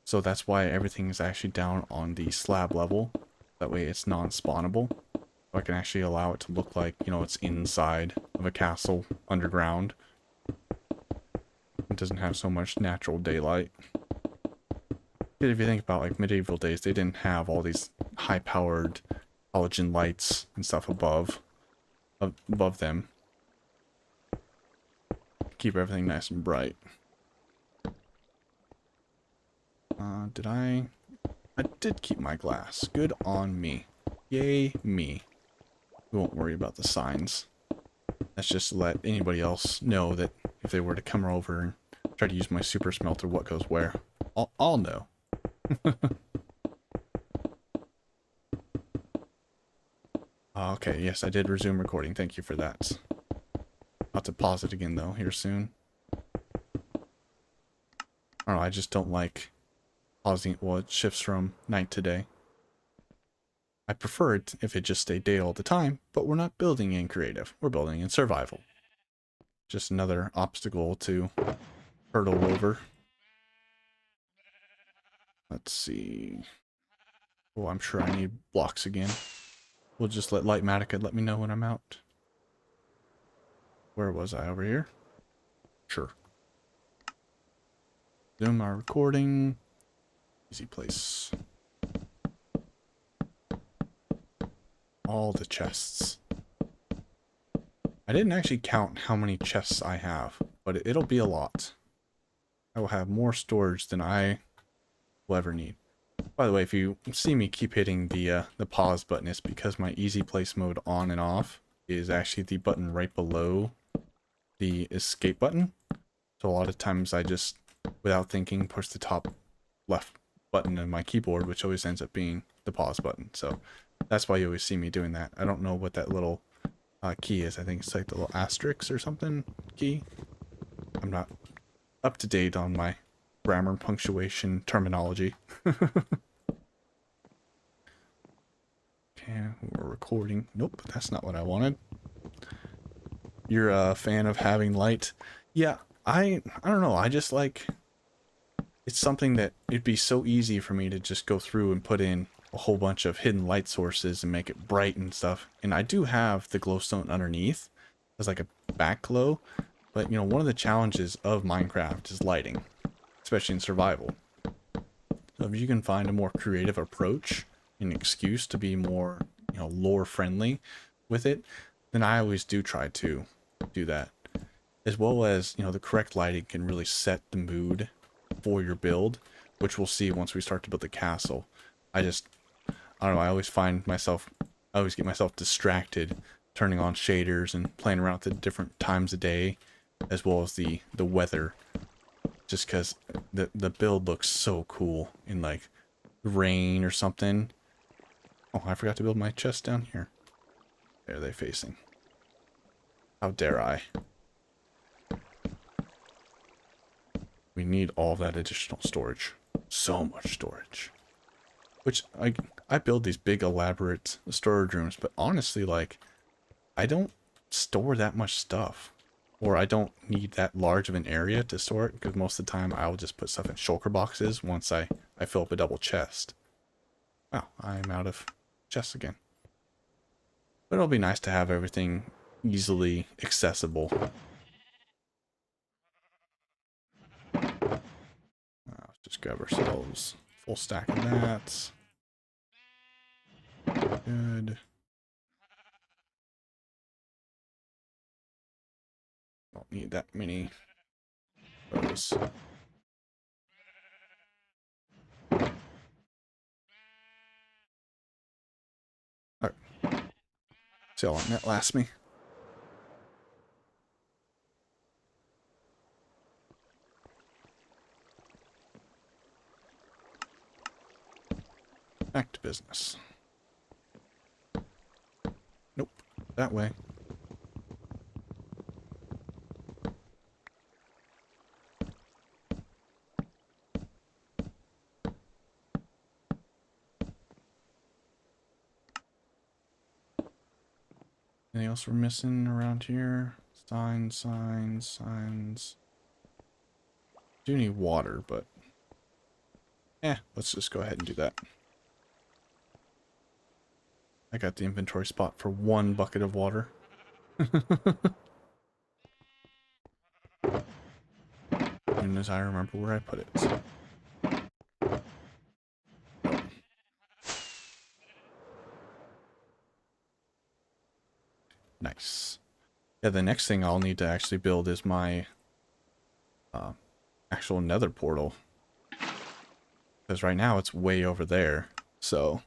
So that's why everything is actually down on the slab level. That way it's non-spawnable. So I can actually allow it to look like, you know, it's inside of a castle underground. It doesn't have so much natural daylight. If you think about like medieval days, they didn't have all these high-powered halogen lights and stuff above them. Keep everything nice and bright. I did keep my glass. Good on me. Yay me. We won't worry about the signs. That's just to let anybody else know that if they were to come over and try to use my super smelter, what goes where. I'll know. Okay, yes, I did resume recording. Thank you for that. I'll have to pause it again, though, here soon. I don't know, I just don't like pausing it while it shifts from night to day. I prefer it if it just stayed day all the time, but we're not building in creative. We're building in survival. Just another obstacle to hurdle over. Let's see. Oh, I'm sure I need blocks again. We'll just let Lightmatica let me know when I'm out. Where was I? Over here? Sure. Zoom our recording. Easy place. All the chests. I didn't actually count how many chests I have, but it'll be a lot. I will have more storage than I will ever need. By the way, if you see me keep hitting the pause button, it's because my easy place mode on and off is actually the button right below the escape button. So a lot of times I just, without thinking, push the top left button of my keyboard, which always ends up being the pause button. So that's why you always see me doing that. I don't know what that little key is. I think it's like the little asterisk or something key. I'm not up to date on my grammar and punctuation terminology. Okay, we're recording. Nope, that's not what I wanted. You're a fan of having light? Yeah, I don't know. I just like, it's something that it'd be so easy for me to just go through and put in a whole bunch of hidden light sources and make it bright and stuff. And I do have the glowstone underneath as like a back glow, but you know, one of the challenges of Minecraft is lighting, especially in survival. So if you can find a more creative approach, an excuse to be more, you know, lore friendly with it, then I always do try to do that. As well as, you know, the correct lighting can really set the mood for your build, which we'll see once we start to build the castle. I don't know, I always get myself distracted turning on shaders and playing around with the different times of day, as well as the weather, just because the build looks so cool in like rain or something. Oh, I forgot to build my chest down here. There they're facing. How dare I? We need all that additional storage. So much storage. Which, I build these big elaborate storage rooms, but honestly, like, I don't store that much stuff. Or I don't need that large of an area to store it, because most of the time I'll just put stuff in shulker boxes once I fill up a double chest. Wow, I'm out of chests again. But it'll be nice to have everything easily accessible. Just grab ourselves a full stack of that. Good. Don't need that many of those. Alright. See how long that lasts me. Back to business. Nope. That way. Anything else we're missing around here? Signs. Do need water, but let's just go ahead and do that. I got the inventory spot for 1 bucket of water. As soon as I remember where I put it. So. Nice. Yeah, the next thing I'll need to actually build is my actual nether portal. Because right now it's way over there. So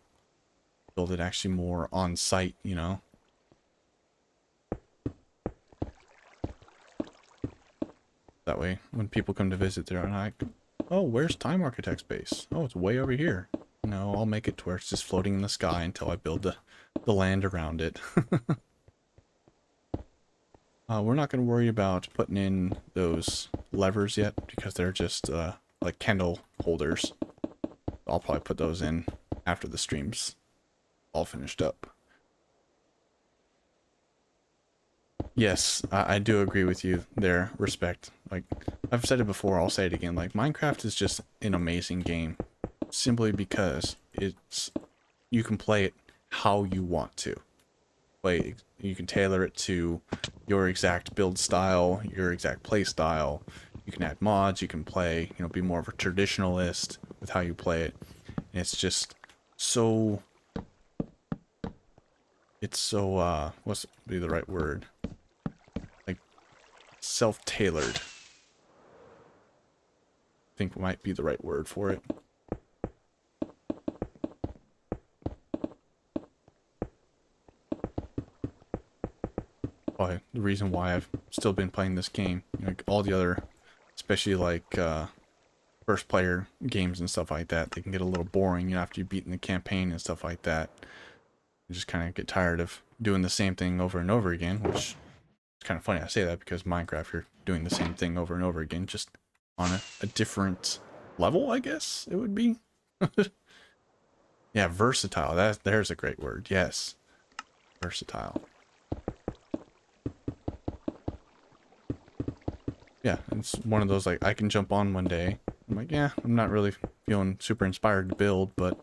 build it actually more on site, you know. That way when people come to visit, they're like, oh, where's Time Architect's base? Oh, it's way over here. No, I'll make it to where it's just floating in the sky until I build the land around it. We're not going to worry about putting in those levers yet because they're just like candle holders. I'll probably put those in after the stream's all finished up. Yes, I do agree with you there, Respect. Like, I've said it before, I'll say it again. Like, Minecraft is just an amazing game. Simply because you can play it how you want to. You can tailor it to your exact build style, your exact play style. You can add mods, you can play, you know, be more of a traditionalist with how you play it. And it's just so... what's be the right word? Like, self-tailored. I think might be the right word for it. Why the reason why I've still been playing this game. Like all the other, especially like first player games and stuff like that, they can get a little boring, you know, after you've beaten the campaign and stuff like that. You just kind of get tired of doing the same thing over and over again, which is kind of funny I say that because Minecraft, you're doing the same thing over and over again, just on a different level, I guess it would be. Yeah, versatile. There's a great word. Yes, versatile. Yeah, it's one of those, like, I can jump on one day. I'm like, yeah, I'm not really feeling super inspired to build, but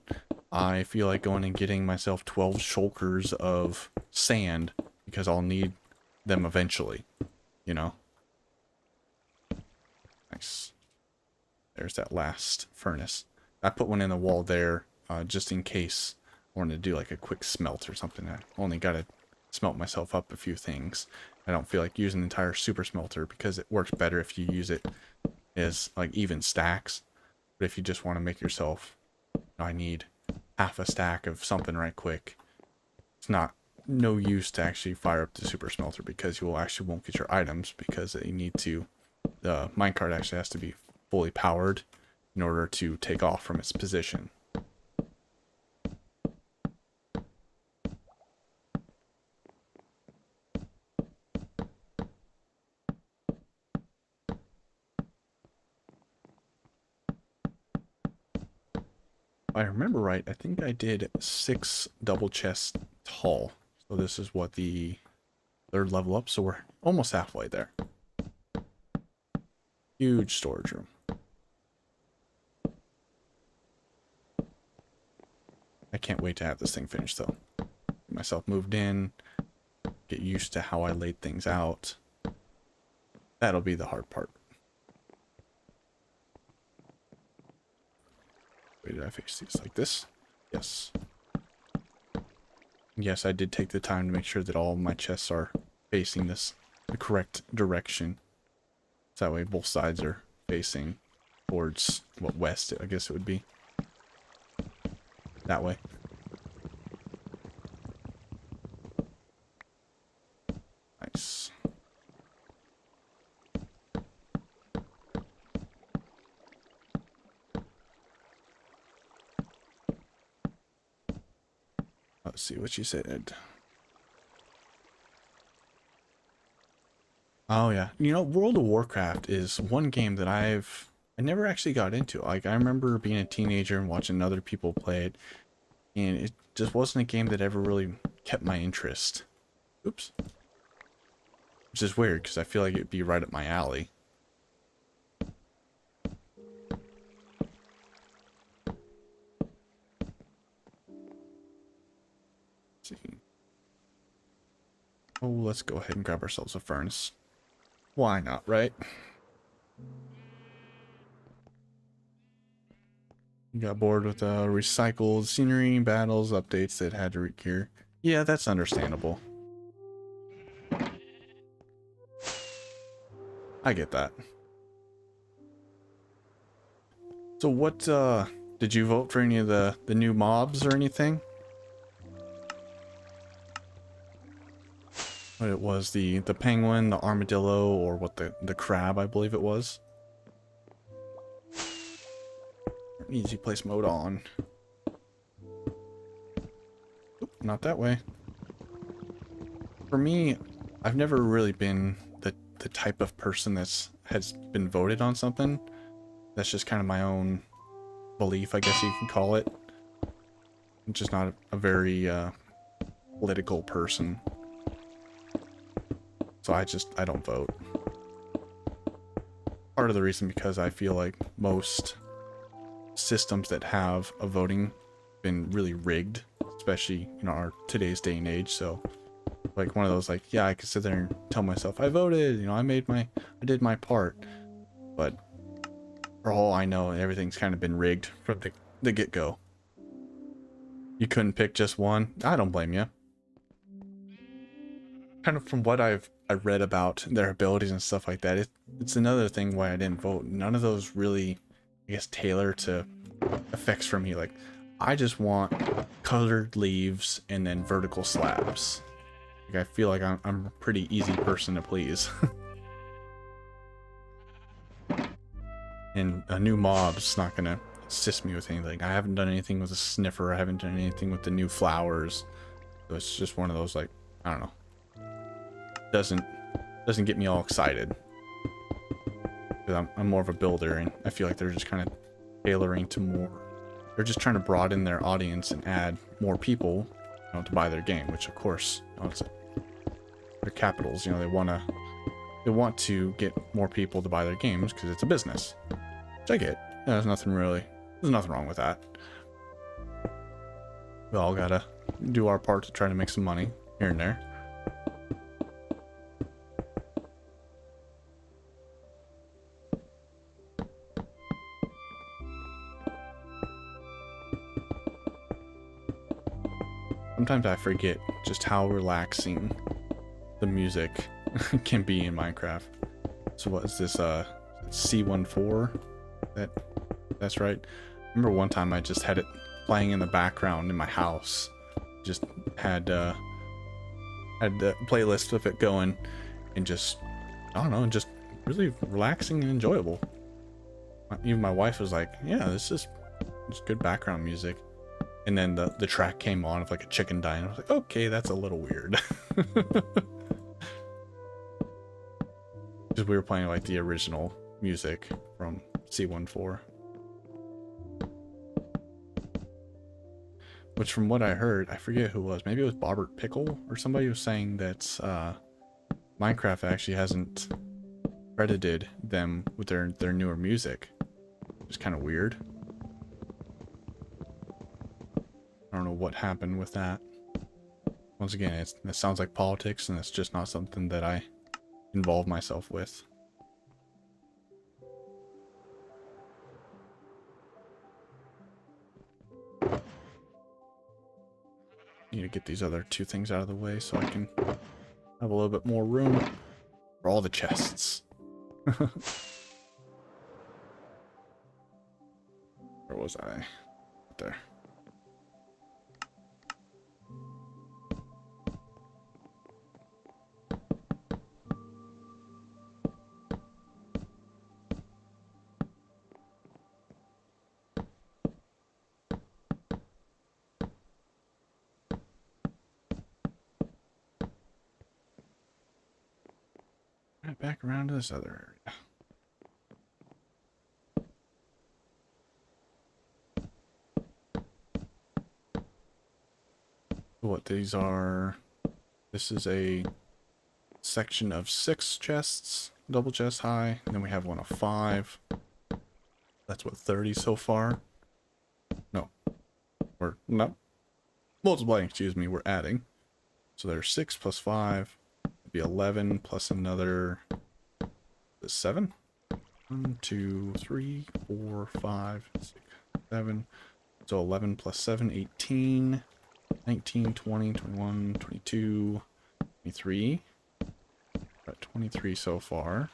I feel like going and getting myself 12 shulkers of sand because I'll need them eventually, you know? Nice. There's that last furnace. I put one in the wall there just in case I wanted to do like a quick smelt or something. I only got to smelt myself up a few things. I don't feel like using the entire super smelter because it works better if you use it as like even stacks. But if you just want to make yourself, I need half a stack of something right quick. It's no use to actually fire up the super smelter because you won't get your items because you need to, the minecart actually has to be fully powered in order to take off from its position. If I remember right, I think I did 6 double chests tall. So this is what, the 3rd level up, so we're almost halfway there. Huge storage room. I can't wait to have this thing finished though. Get myself moved in, get used to how I laid things out. That'll be the hard part. Wait, did I face these like this? Yes. Yes, I did take the time to make sure that all of my chests are facing the correct direction. So that way both sides are facing towards, what, west, I guess it would be. That way. Nice. Let's see what she said. Oh yeah, you know, World of Warcraft is one game that I never actually got into. Like, I remember being a teenager and watching other people play it, and it just wasn't a game that ever really kept my interest. Oops. Which is weird, because I feel like it'd be right up my alley. Let's see. Oh, let's go ahead and grab ourselves a furnace. Why not, right? Got bored with recycled scenery, battles, updates that had to recur. Yeah, that's understandable. I get that. So what, did you vote for any of the new mobs or anything? What it was, the penguin, the armadillo, or what, the crab, I believe it was. Easy place mode on. Oop, not that way. For me, I've never really been the type of person has been voted on something. That's just kind of my own belief, I guess you can call it. I'm just not a very political person. So I don't vote. Part of the reason because I feel like most systems that have a voting been really rigged, especially, you know, our today's day and age. So like one of those, like, yeah, I could sit there and tell myself I voted, you know, I did my part, but for all I know, everything's kind of been rigged from the get-go. You couldn't pick just one. I don't blame you. Kind of from what I read about their abilities and stuff like that, it's another thing why I didn't vote. None of those really, I guess, tailor to effects for me. Like, I just want colored leaves and then vertical slabs. Like, I feel like I'm a pretty easy person to please. And a new mob's not gonna assist me with anything. I haven't done anything with a sniffer. I haven't done anything with the new flowers. So it's just one of those, like, I don't know. Doesn't get me all excited. Because I'm more of a builder, and I feel like they're just kind of tailoring to more. They're just trying to broaden their audience and add more people, you know, to buy their game. Which, of course, you know, they're capitals. You know, they want to get more people to buy their games because it's a business. Which I get. Yeah, there's nothing wrong with that. We all gotta do our part to try to make some money here and there. Sometimes I forget just how relaxing the music can be in Minecraft. So what is this, C14? That's right. I remember one time I just had it playing in the background in my house. Just had the playlist of it going, and just, I don't know, just really relaxing and enjoyable. Even my wife was like, yeah, this is good background music. And then the track came on of like a chicken dying. I was like, okay, that's a little weird. Because we were playing like the original music from C14. Which, from what I heard, I forget who it was. Maybe it was BobertPickle or somebody was saying that Minecraft actually hasn't credited them with their newer music. Which is kind of weird. I don't know what happened with that. Once again, it sounds like politics, and it's just not something that I involve myself with. need to get these other two things out of the way so I can have a little bit more room for all the chests. Where was I? There. Right back around to this other area. What these are, this is a section of 6 chests, double chest high, and then we have one of 5. That's what, 30 so far? No. Or, no. Multiplying, excuse me, we're adding. So there's 6 plus 5, it'd be 11 plus another 7. 1, 2, 3, 4, 5, 6, 7. So 11 plus 7, 18. 19, 20, 21, 22, 23. Got 23 so far.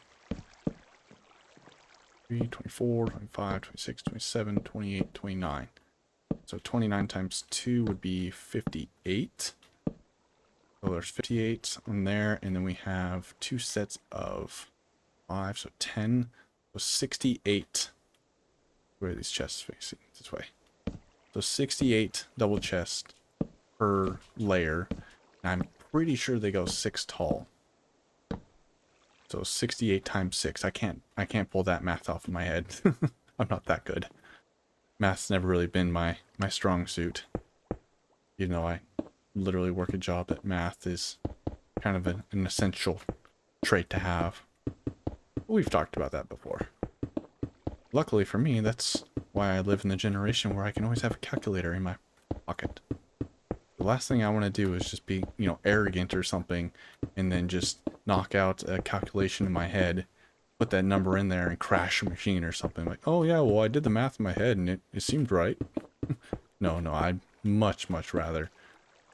24, 25, 26, 27, 28, 29. So 29 times 2 would be 58. So there's 58 on there, and then we have 2 sets of 5, so 10. So 68. Where are these chests facing? This way. So 68 double chest per layer. And I'm pretty sure they go 6 tall. So 68 times 6. I can't pull that math off in my head. I'm not that good. Math's never really been my strong suit. You know, I literally work a job that math is kind of an essential trait to have. We've talked about that before. Luckily for me, that's why I live in the generation where I can always have a calculator in my pocket. The last thing I want to do is just be, you know, arrogant or something, and then just knock out a calculation in my head, put that number in there, and crash a machine or something. Like, oh yeah, well I did the math in my head and it seemed right. No, I'd much rather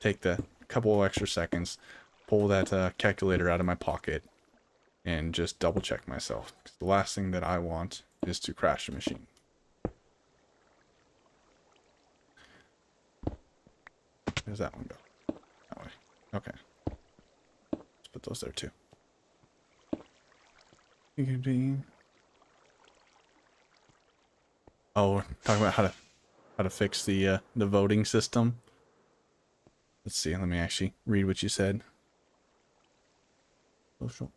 take the couple of extra seconds, pull that calculator out of my pocket, and just double check myself. 'Cause the last thing that I want is to crash a machine. Where does that one go? That way. Okay. Let's put those there too. Oh, talking about how to fix the voting system. Let's see. Let me actually read what you said. Social.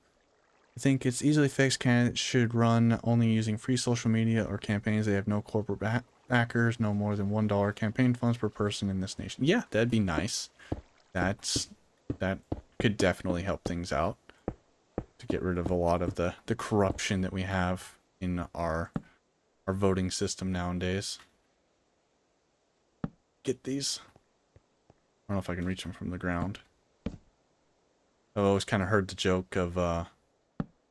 I think it's easily fixed. Candidates should run only using free social media or campaigns. They have no corporate backers, no more than $1 campaign funds per person in this nation. Yeah, that'd be nice. That could definitely help things out to get rid of a lot of the corruption that we have in our voting system nowadays. Get these. I don't know if I can reach them from the ground. I've always kind of heard the joke of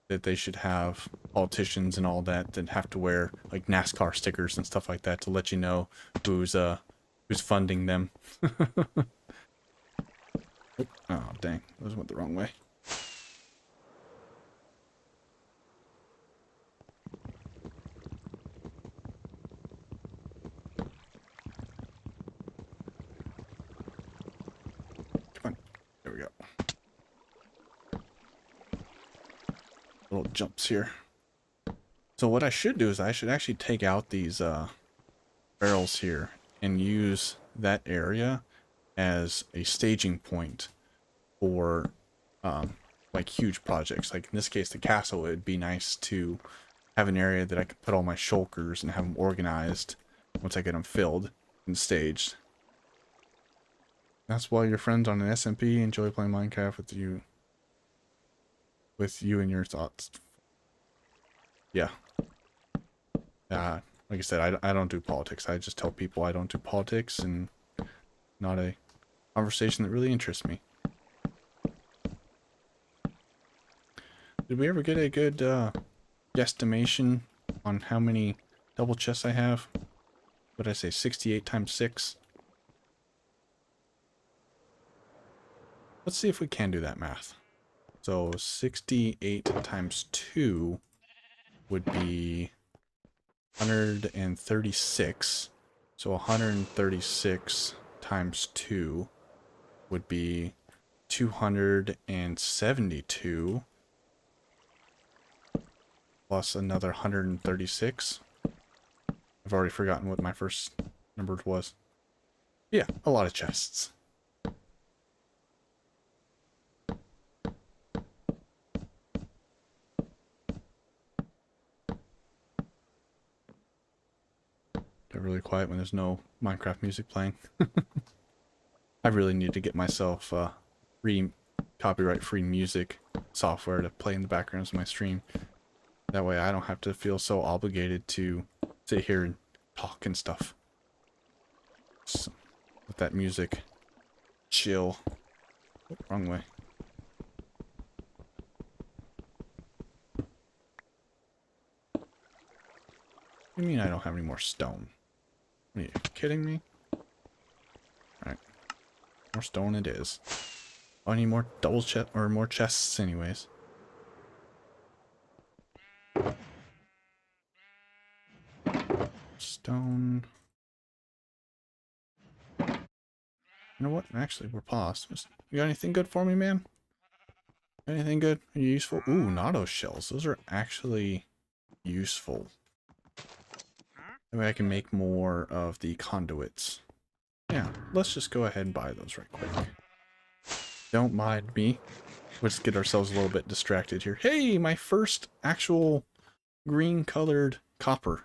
that they should have politicians and all that have to wear like NASCAR stickers and stuff like that to let you know who's funding them. Oh dang, those went the wrong way. Come on, there we go. Little jumps here. So what I should do is I should actually take out these barrels here and use that area as a staging point for like huge projects. Like in this case, the castle, it'd be nice to have an area that I could put all my shulkers and have them organized once I get them filled and staged. That's why your friends on an SMP enjoy playing Minecraft with you and your thoughts. Yeah. Like I said, I don't do politics. I just tell people I don't do politics, and not a conversation that really interests me. Did we ever get a good guesstimation on how many double chests I have? What did I say, 68 times 6? Let's see if we can do that math. So 68 times 2 would be 136. So 136 times 2 would be 272 plus another 136. I've already forgotten what my first number was. Yeah, a lot of chests. Get really quiet when there's no Minecraft music playing. I really need to get myself free, copyright-free music software to play in the backgrounds of my stream. That way I don't have to feel so obligated to sit here and talk and stuff. So, let that music chill. Oh, wrong way. What do you mean I don't have any more stone? Are you kidding me? Alright. More stone it is. I need more double chest or more chests anyways. Stone. You know what? Actually, we're paused. You got anything good for me, man? Anything good? Are you useful? Ooh, Nauto shells. Those are actually useful. That way I can make more of the conduits. Yeah, let's just go ahead and buy those right quick. Don't mind me. Let's get ourselves a little bit distracted here. Hey, my first actual green colored copper.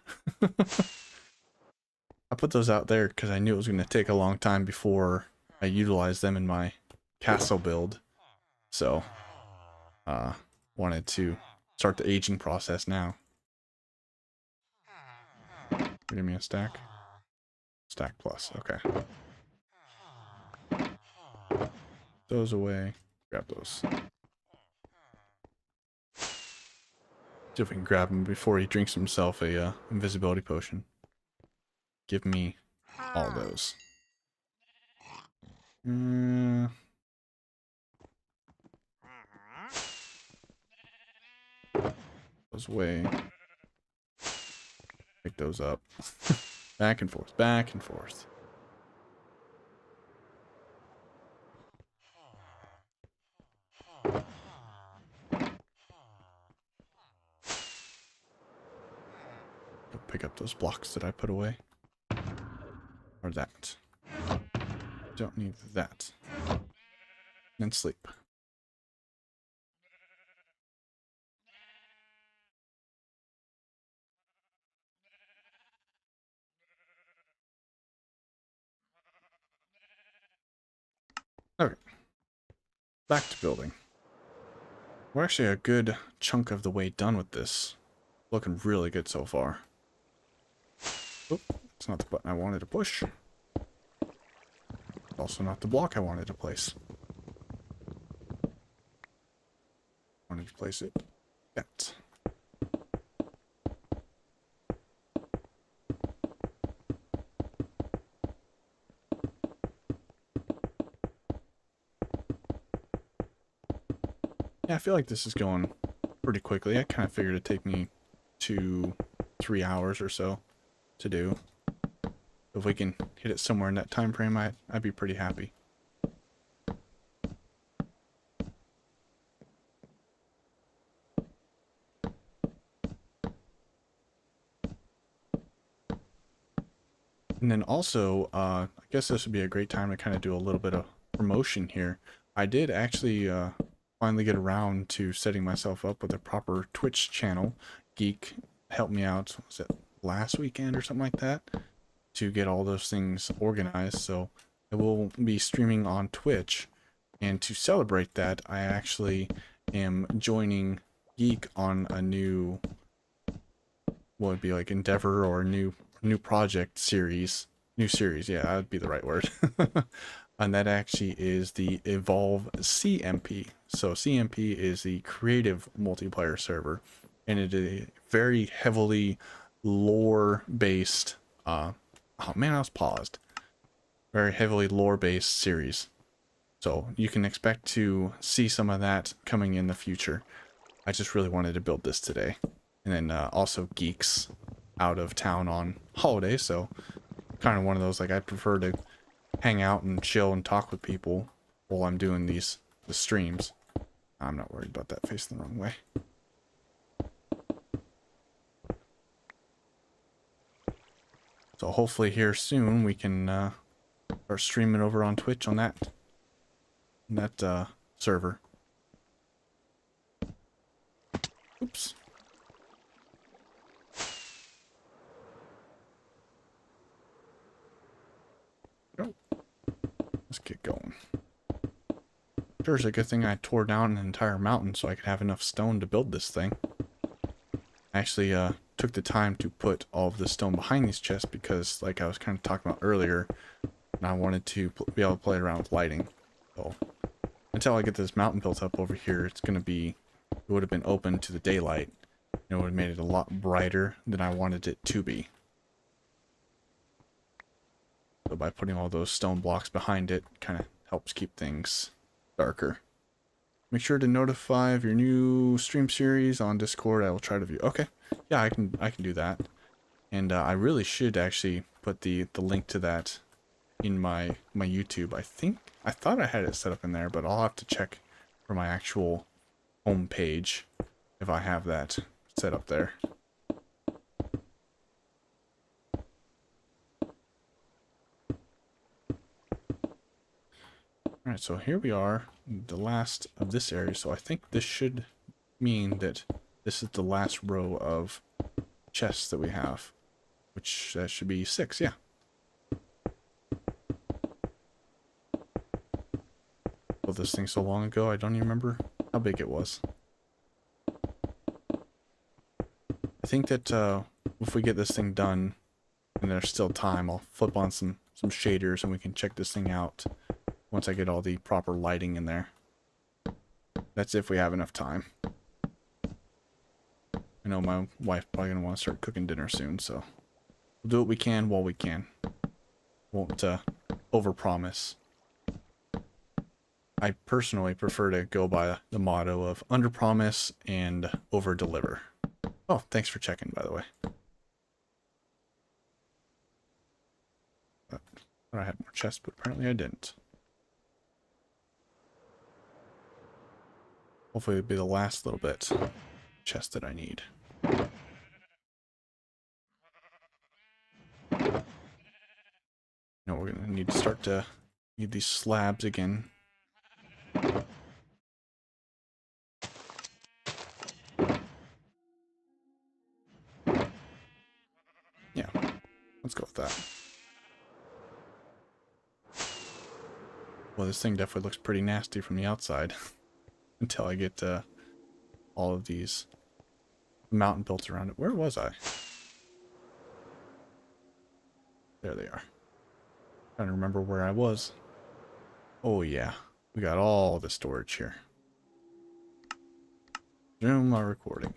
I put those out there because I knew it was going to take a long time before I utilized them in my castle build. So, wanted to start the aging process now. Give me a stack. Stack plus, okay. Those away. Grab those. See if we can grab him before he drinks himself a invisibility potion. Give me all those. Those away. Pick those up. Back and forth, back and forth. Go pick up those blocks that I put away. Or that. Don't need that. And sleep. Okay. Back to building. We're actually a good chunk of the way done with this. Looking really good so far. Oh, that's not the button I wanted to push. Also not the block I wanted to place. Wanted to place it. That. Yeah, I feel like this is going pretty quickly. I kind of figured it'd take me 2-3 hours or so to do. If we can hit it somewhere in that time frame, I'd be pretty happy. And then also, I guess this would be a great time to kind of do a little bit of promotion here. I did actually finally get around to setting myself up with a proper Twitch channel. Geek helped me out, was it last weekend or something like that, to get all those things organized. So I will be streaming on Twitch, and to celebrate that, I actually am joining Geek on a new, what would be like endeavor or new project series. New series, yeah, that would be the right word. And that actually is the Evolve CMP. So CMP is the creative multiplayer server, and it is a very heavily lore-based, oh man, I was paused. Very heavily lore-based series. So you can expect to see some of that coming in the future. I just really wanted to build this today. And then also Geeks out of town on holiday, so kind of one of those, like, I prefer to hang out and chill and talk with people while I'm doing the streams. I'm not worried about that facing the wrong way. So hopefully here soon we can start streaming over on Twitch on that server. Oops. Oh. Let's get going. Sure, it's a good thing I tore down an entire mountain so I could have enough stone to build this thing. I actually took the time to put all of the stone behind these chests because, like I was kind of talking about earlier, I wanted to be able to play around with lighting. So until I get this mountain built up over here, it would have been open to the daylight. It would have made it a lot brighter than I wanted it to be. So by putting all those stone blocks behind it, kind of helps keep things darker. Make sure to notify of your new stream series on Discord. I will try to view. Okay, yeah, I can do that. And I really should actually put the link to that in my YouTube. I thought I had it set up in there, but I'll have to check for my actual home page if I have that set up there. Alright, so here we are, the last of this area. So I think this should mean that this is the last row of chests that we have, which should be 6, yeah. Built this thing so long ago, I don't even remember how big it was. I think that if we get this thing done and there's still time, I'll flip on some shaders and we can check this thing out once I get all the proper lighting in there. That's if we have enough time. I know my wife's probably going to want to start cooking dinner soon, so we'll do what we can while we can. Won't overpromise. I personally prefer to go by the motto of underpromise and overdeliver. Oh, thanks for checking, by the way. I thought I had more chests, but apparently I didn't. Hopefully it'll be the last little bit chest that I need. No, we're gonna need to start to need these slabs again. Yeah, let's go with that. Well, this thing definitely looks pretty nasty from the outside until I get all of these mountain built around it. Where was I? There they are. Trying to remember where I was. Oh yeah, we got all the storage here. Resume my recording.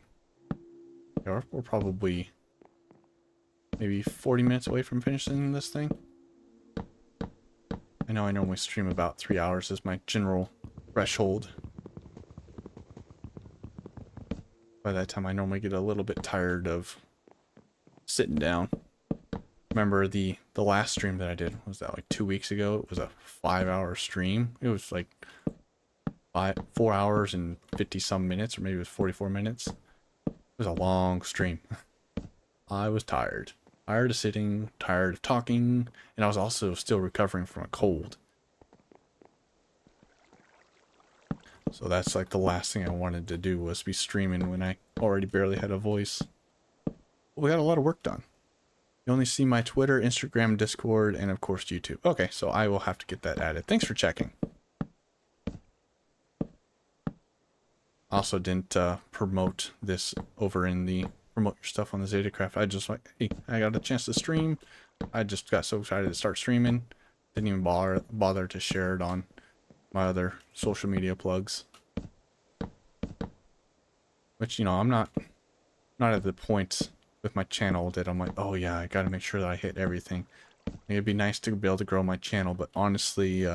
Yeah, we're probably maybe 40 minutes away from finishing this thing. I know I normally stream about 3 hours as my general threshold. By that time I normally get a little bit tired of sitting down. Remember the last stream that I did, was that like 2 weeks ago? It was a 5-hour stream. It was like 4 hours and 50 some minutes, or maybe it was 44 minutes. It was a long stream. I was tired. Tired of sitting, tired of talking, and I was also still recovering from a cold. So that's like the last thing I wanted to do, was be streaming when I already barely had a voice. But we got a lot of work done. You only see my Twitter, Instagram, Discord, and of course YouTube. Okay, so I will have to get that added. Thanks for checking. Also didn't promote this over in the promote your stuff on the Zetacraft. I just like, hey, I got a chance to stream. I just got so excited to start streaming. Didn't even bother to share it on my other social media plugs. Which, you know, I'm not at the point with my channel that I'm like, oh yeah, I gotta make sure that I hit everything. It'd be nice to be able to grow my channel, but honestly,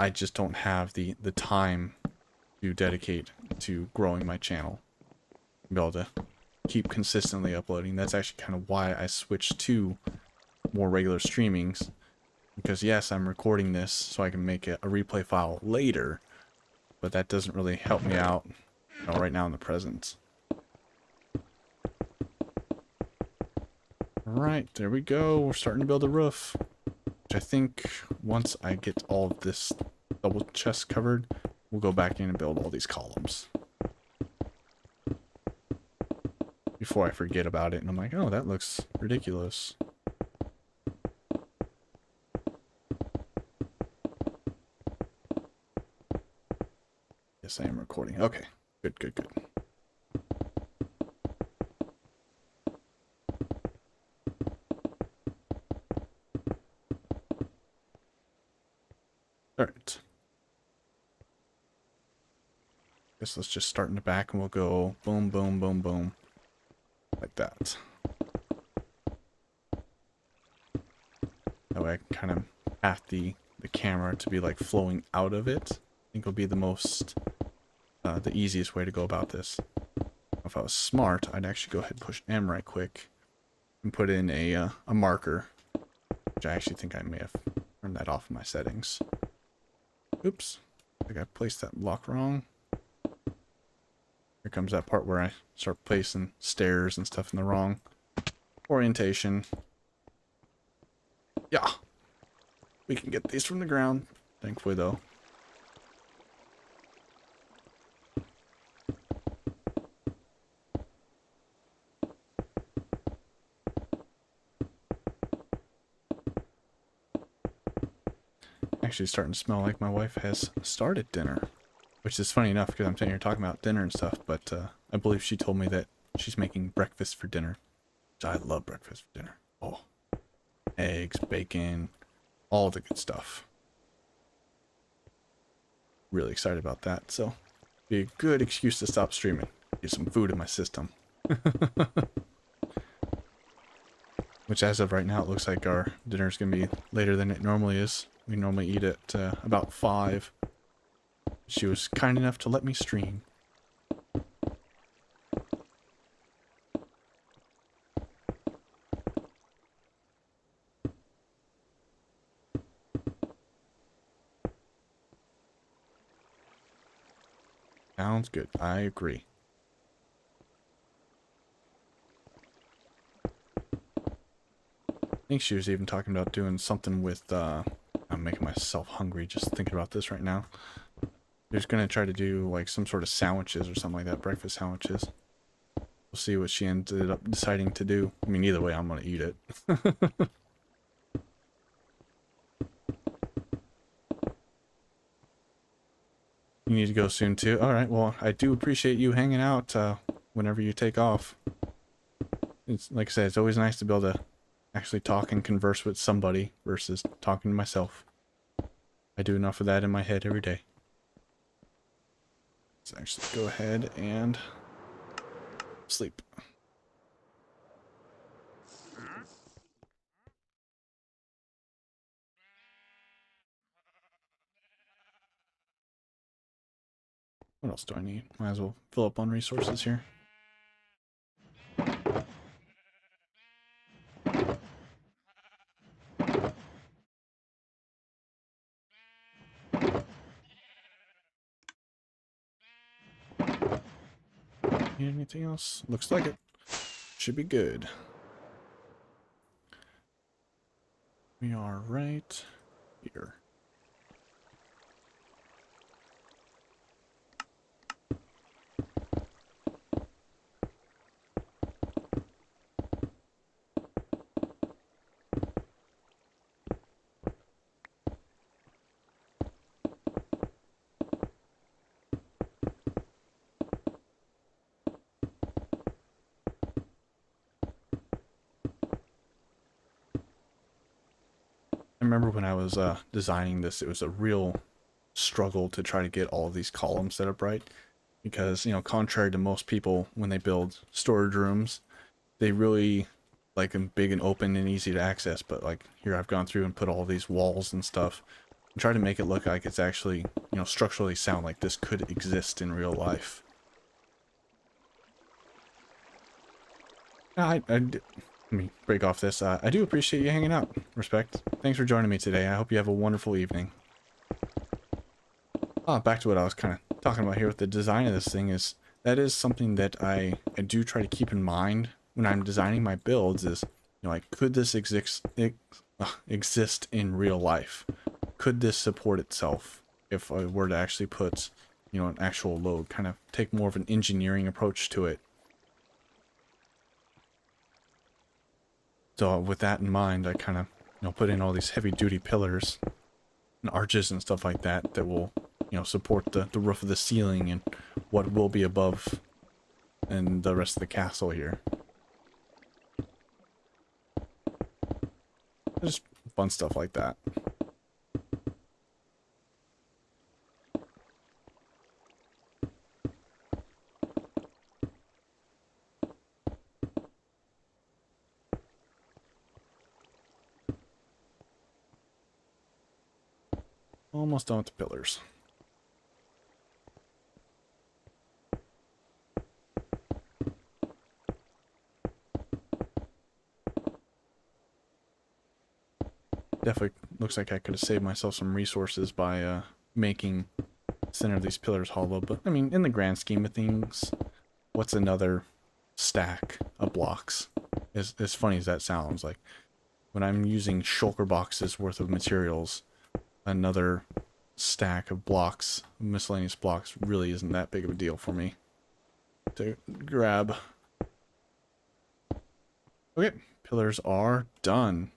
I just don't have the time to dedicate to growing my channel. Be able to keep consistently uploading. That's actually kind of why I switched to more regular streamings. Because yes, I'm recording this so I can make a replay file later, but that doesn't really help me out, you know, right now in the present. Alright, there we go. We're starting to build a roof. Which I think once I get all of this double chest covered, we'll go back in and build all these columns. Before I forget about it and I'm like, oh, that looks ridiculous. Yes, I am recording. Okay, good, good, good. Alright. Guess let's just start in the back and we'll go boom, boom, boom, boom. Like that. That way I can kind of path the camera to be like flowing out of it. I think will be the most, the easiest way to go about this. If I was smart, I'd actually go ahead and push M right quick and put in a marker, which I actually think I may have turned that off in my settings. Oops, I think I placed that block wrong. Here comes that part where I start placing stairs and stuff in the wrong orientation. Yeah, we can get these from the ground, thankfully though. Actually starting to smell like my wife has started dinner, which is funny enough because I'm sitting here talking about dinner and stuff, but I believe she told me that she's making breakfast for dinner. I love breakfast for dinner. Oh, eggs, bacon, all the good stuff. Really excited about that, so be a good excuse to stop streaming. Get some food in my system. Which as of right now, it looks like our dinner is going to be later than it normally is. We normally eat at about 5. She was kind enough to let me stream. Sounds good. I agree. I think she was even talking about doing something with, I'm making myself hungry just thinking about this right now. She was going to try to do like some sort of sandwiches or something like that, breakfast sandwiches. We'll see what she ended up deciding to do. I mean, either way, I'm going to eat it. You need to go soon too? Alright, well, I do appreciate you hanging out whenever you take off. It's like I said, it's always nice to be able to actually talk and converse with somebody versus talking to myself. I do enough of that in my head every day. Let's actually go ahead and sleep. What else do I need? Might as well fill up on resources here. Need anything else? Looks like it. Should be good. We are right here. I remember when I was designing this, it was a real struggle to try to get all of these columns set up right. Because, you know, contrary to most people, when they build storage rooms, they really like them big and open and easy to access. But like here I've gone through and put all these walls and stuff Try to make it look like it's actually, you know, structurally sound, like this could exist in real life. Let me break off this. I do appreciate you hanging out. Respect. Thanks for joining me today. I hope you have a wonderful evening. Back to what I was kind of talking about here with the design of this thing is, that is something that I do try to keep in mind when I'm designing my builds is, you know, like, could this exist in real life? Could this support itself if I were to actually put, you know, an actual load, kind of take more of an engineering approach to it. So with that in mind, I kind of, you know, put in all these heavy duty pillars and arches and stuff like that that will, you know, support the roof of the ceiling and what will be above and the rest of the castle here. Just fun stuff like that. Almost done with the pillars. Definitely looks like I could have saved myself some resources by making the center of these pillars hollow, but I mean, in the grand scheme of things, what's another stack of blocks? As funny as that sounds, like, when I'm using shulker boxes worth of materials, another stack of blocks, miscellaneous blocks, really isn't that big of a deal for me to grab. Okay, pillars are done.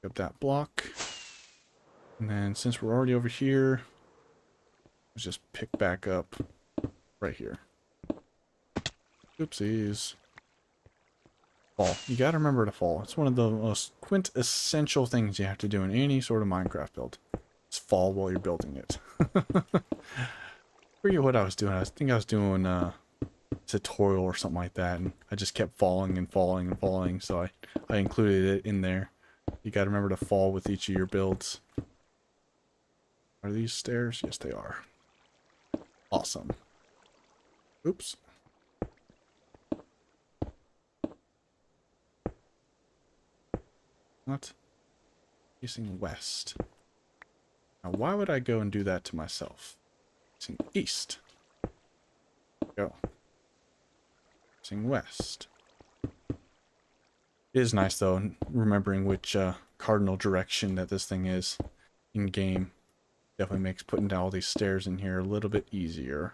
Grab that block. And then since we're already over here, let's just pick back up right here. Oopsies. Fall. You gotta remember to fall. It's one of the most quintessential things you have to do in any sort of Minecraft build. It's fall while you're building it. I forget what I was doing. I think I was doing a tutorial or something like that, and I just kept falling and falling and falling, so I included it in there. You gotta remember to fall with each of your builds. Are these stairs? Yes, they are. Awesome. Oops. Not facing west. Now, why would I go and do that to myself? Facing east. Go. Facing west. It is nice, though, remembering which cardinal direction that this thing is in game. Definitely makes putting down all these stairs in here a little bit easier.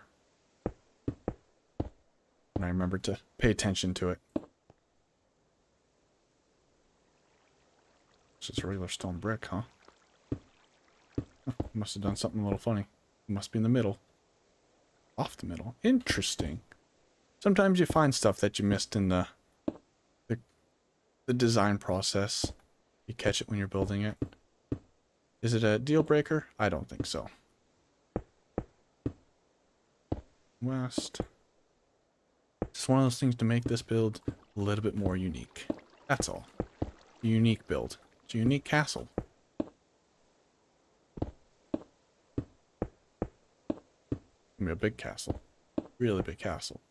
And I remember to pay attention to it. It's just a regular stone brick, huh? Must have done something a little funny. It must be in the middle. Off the middle. Interesting. Sometimes you find stuff that you missed in the design process. You catch it when you're building it. Is it a deal breaker? I don't think so. West. Just one of those things to make this build a little bit more unique. That's all. A unique build. It's a unique castle. Gonna be a big castle. Really big castle.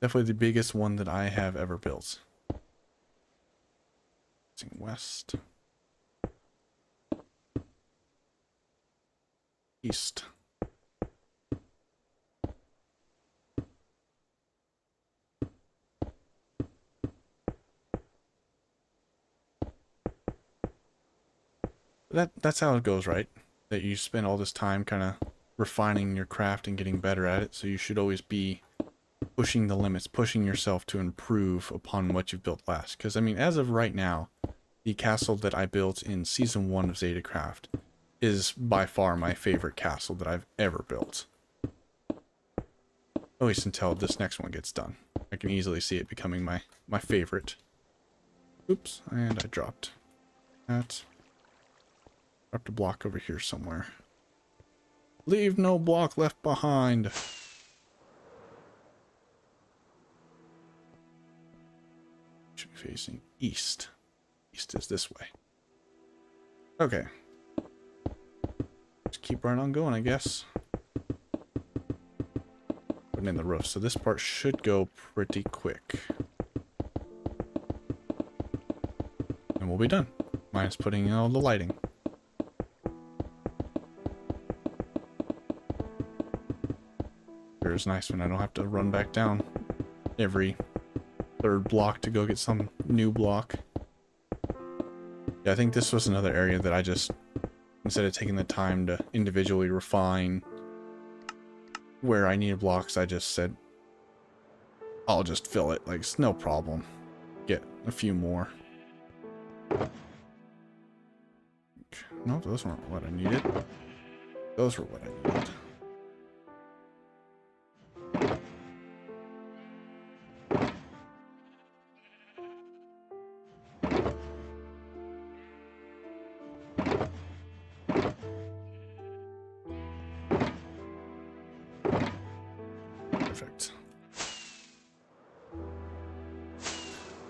Definitely the biggest one that I have ever built. Facing west. East. That's how it goes, right? That you spend all this time kind of refining your craft and getting better at it, so you should always be pushing the limits, pushing yourself to improve upon what you've built last. Because, I mean, as of right now, the castle that I built in Season 1 of Zetacraft is by far my favorite castle that I've ever built. At least until this next one gets done. I can easily see it becoming my favorite. Oops, and I dropped that. Dropped a block over here somewhere. Leave no block left behind. Should be facing east. East is this way. Okay. Just keep right on going, I guess. Putting in the roof. So this part should go pretty quick. And we'll be done. Minus putting in all the lighting. It's nice when I don't have to run back down every third block to go get some new block. Yeah, I think this was another area that I just, instead of taking the time to individually refine where I needed blocks, I just said, I'll just fill it. Like, it's no problem. Get a few more. No, those weren't what I needed. Those were what I needed. Perfect.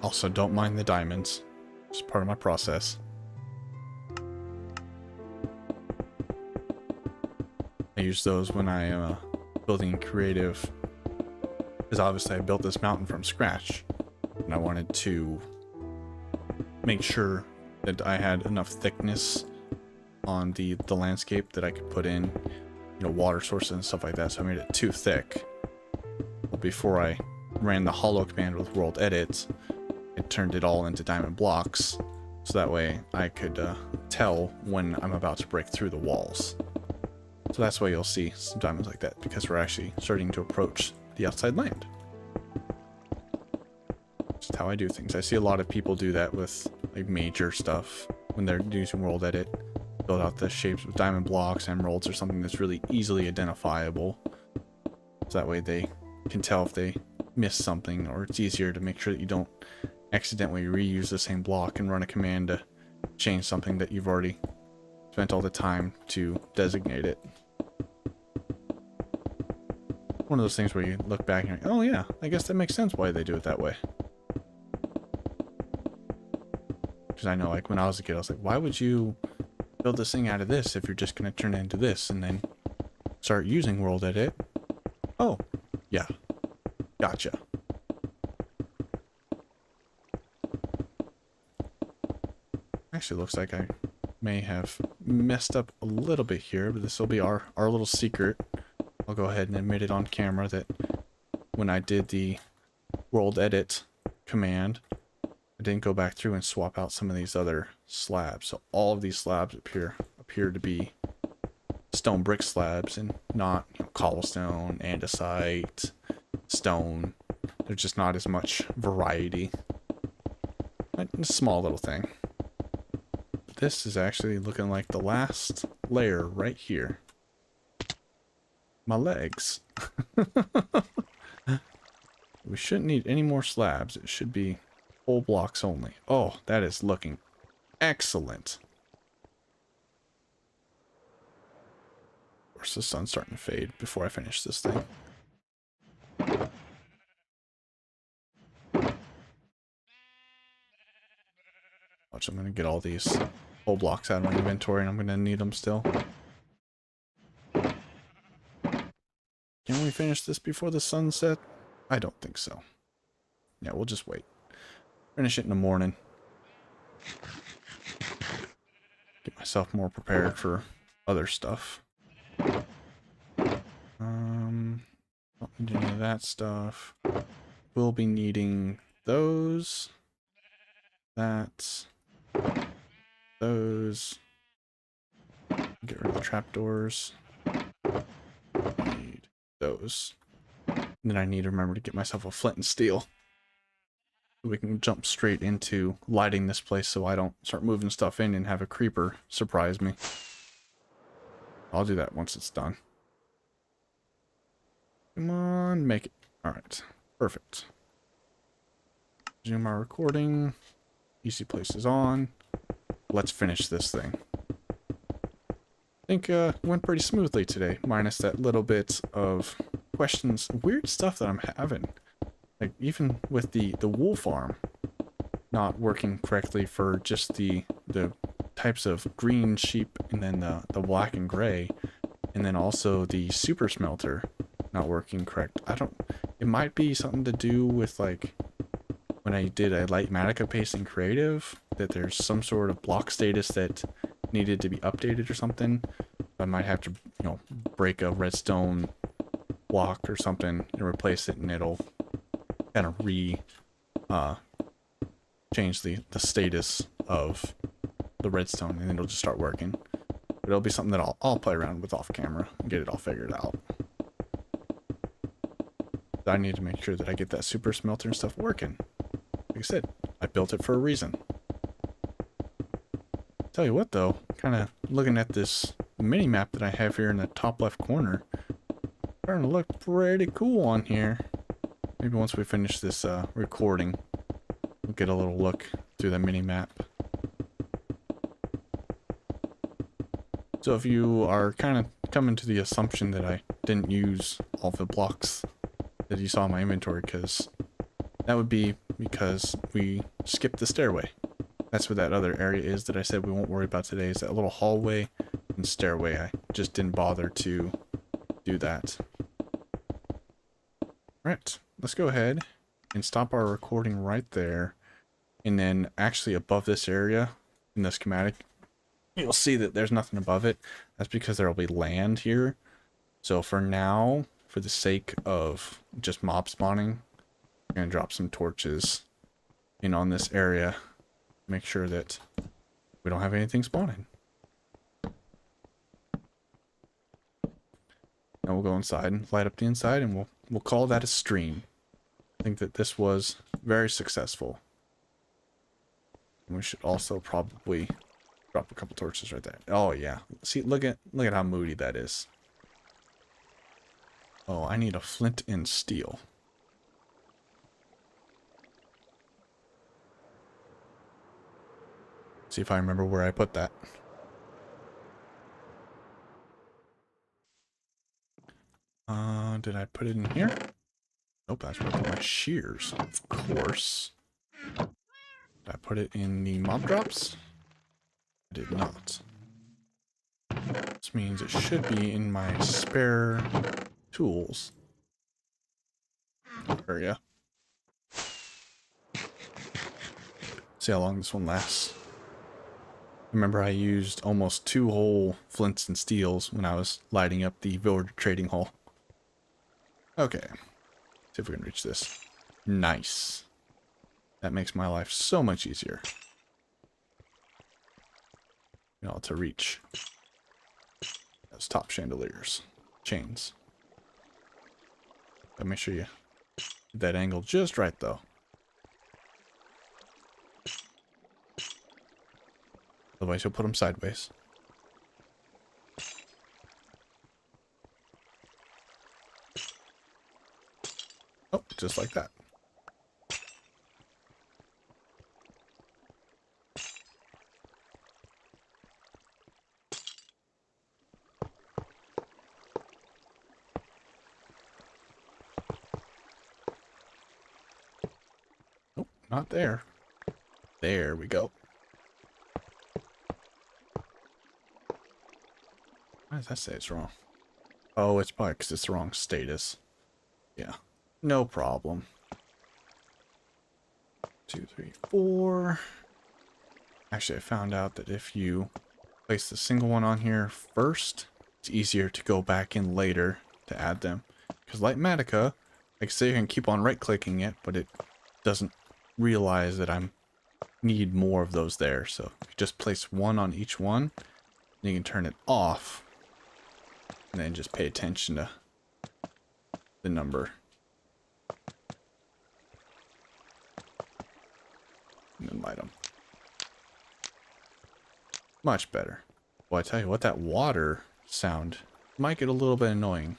Also, don't mind the diamonds. It's part of my process. I use those when I am building creative, because obviously I built this mountain from scratch, and I wanted to make sure that I had enough thickness on the landscape that I could put in, you know, water sources and stuff like that. So I made it too thick. Well, before I ran the hollow command with world edit, it turned it all into diamond blocks, so that way I could tell when I'm about to break through the walls. So that's why you'll see some diamonds like that, because we're actually starting to approach the outside land. Just how I do things. I see a lot of people do that with like major stuff when they're using world edit. Build out the shapes with diamond blocks, emeralds, or something that's really easily identifiable. So that way they can tell if they miss something, or it's easier to make sure that you don't accidentally reuse the same block and run a command to change something that you've already spent all the time to designate it. One of those things where you look back and you're like, oh yeah, I guess that makes sense why they do it that way. Because I know, like, when I was a kid, I was like, why would you build this thing out of this if you're just going to turn it into this and then start using world edit? Oh, yeah. Gotcha. Actually, looks like I may have messed up a little bit here, but this will be our little secret. I'll go ahead and admit it on camera that when I did the world edit command, I didn't go back through and swap out some of these other slabs. So all of these slabs appear to be stone brick slabs and not, you know, cobblestone, andesite, stone. There's just not as much variety. A small little thing. This is actually looking like the last layer right here. My legs. We shouldn't need any more slabs. It should be whole blocks only. Oh, that is looking excellent. Of course, the sun's starting to fade before I finish this thing. Watch, I'm going to get all these whole blocks out of my inventory, and I'm going to need them still. Can we finish this before the sunset? I don't think so. Yeah, we'll just wait. Finish it in the morning. Get myself more prepared for other stuff. Don't need any of that stuff. We'll be needing those. That. Those. Get rid of the trapdoors. Need those. And then I need to remember to get myself a flint and steel. We can jump straight into lighting this place so I don't start moving stuff in and have a creeper surprise me. I'll do that once it's done. Come on, make it. Alright, perfect. Resume my recording. Easy place is on. Let's finish this thing. I think it went pretty smoothly today, minus that little bit of questions, weird stuff that I'm having. Like, even with the wool farm not working correctly for just the types of green sheep, and then the black and gray, and then also the super smelter not working correct. It might be something to do with like when I did a Lightmatica paste in creative, that there's some sort of block status that needed to be updated or something. I might have to, break a redstone block or something and replace it, and it'll kind of change the status of the redstone, and it'll just start working. But it'll be something that I'll play around with off camera and get it all figured out. I need to make sure that I get that super smelter and stuff working. Like I said, I built it for a reason. Tell you what though, kind of looking at this mini map that I have here in the top left corner, starting to look pretty cool on here. Maybe once we finish this recording, we'll get a little look through the mini map. So if you are kind of coming to the assumption that I didn't use all the blocks that you saw in my inventory, because that would be because we skipped the stairway. That's what that other area is that I said we won't worry about today, is that little hallway and stairway. I just didn't bother to do that. Alright, let's go ahead and stop our recording right there. And then actually above this area in the schematic, you'll see that there's nothing above it. That's because there will be land here. So for now, for the sake of just mob spawning, I'm going to drop some torches in on this area. Make sure that we don't have anything spawning. Now we'll go inside and light up the inside, and we'll call that a stream. I think that this was very successful. And we should also probably drop a couple torches right there. Oh yeah. See, look at how moody that is. Oh, I need a flint and steel. See if I remember where I put that. Did I put it in here? Nope, that's where I put my shears, of course. Did I put it in the mob drops? I did not. This means it should be in my spare tools area. See how long this one lasts. Remember, I used almost 2 whole flints and steels when I was lighting up the villager trading hall. Okay, see if we can reach this. Nice. That makes my life so much easier. To reach those top chandeliers, chains. Gotta make sure you get that angle just right, though. Otherwise, you'll put them sideways. Oh, just like that. Nope, not there. There we go. Why does that say it's wrong? Oh, it's probably because it's the wrong status. Yeah, no problem. 2, 3, 4. Actually, I found out that if you place the single one on here first, it's easier to go back in later to add them. Because Lightmatica, like I say, you can keep on right-clicking it, but it doesn't realize that I need more of those there. So if you just place one on each one, you can turn it off. And then just pay attention to the number. And then light them. Much better. Well, I tell you what, that water sound might get a little bit annoying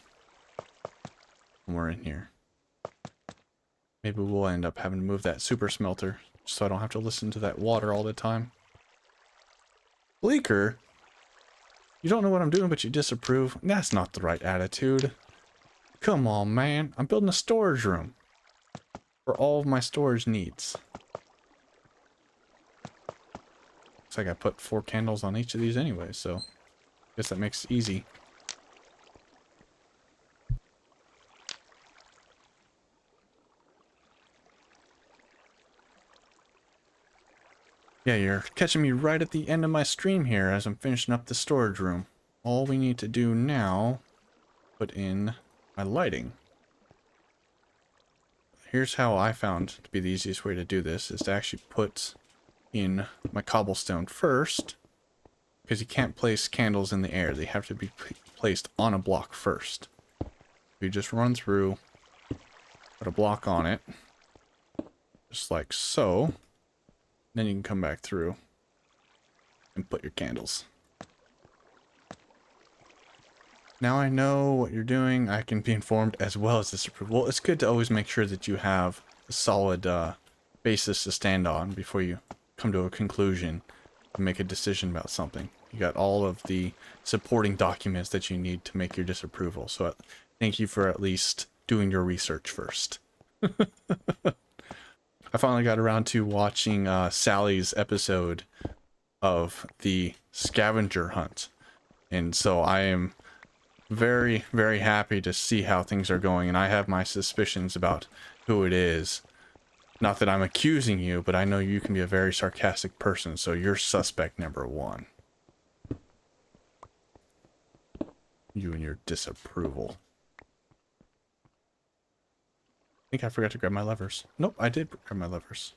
when we're in here. Maybe we'll end up having to move that super smelter so I don't have to listen to that water all the time. Bleaker? You don't know what I'm doing, but you disapprove? That's not the right attitude. Come on, man. I'm building a storage room for all of my storage needs. Looks like I put 4 candles on each of these anyway, so guess that makes it easy. Yeah, you're catching me right at the end of my stream here as I'm finishing up the storage room. All we need to do now, put in my lighting. Here's how I found to be the easiest way to do this, is to actually put in my cobblestone first, because you can't place candles in the air. They have to be placed on a block first. You just run through, put a block on it, just like so. Then you can come back through and put your candles. Now I know what you're doing. I can be informed as well as disapprove. Well, it's good to always make sure that you have a solid basis to stand on before you come to a conclusion and make a decision about something. You got all of the supporting documents that you need to make your disapproval. So thank you for at least doing your research first. I finally got around to watching Sally's episode of the scavenger hunt. And so I am very, very happy to see how things are going. And I have my suspicions about who it is. Not that I'm accusing you, but I know you can be a very sarcastic person. So you're suspect number 1. You and your disapproval. I think I forgot to grab my levers. Nope, I did grab my levers.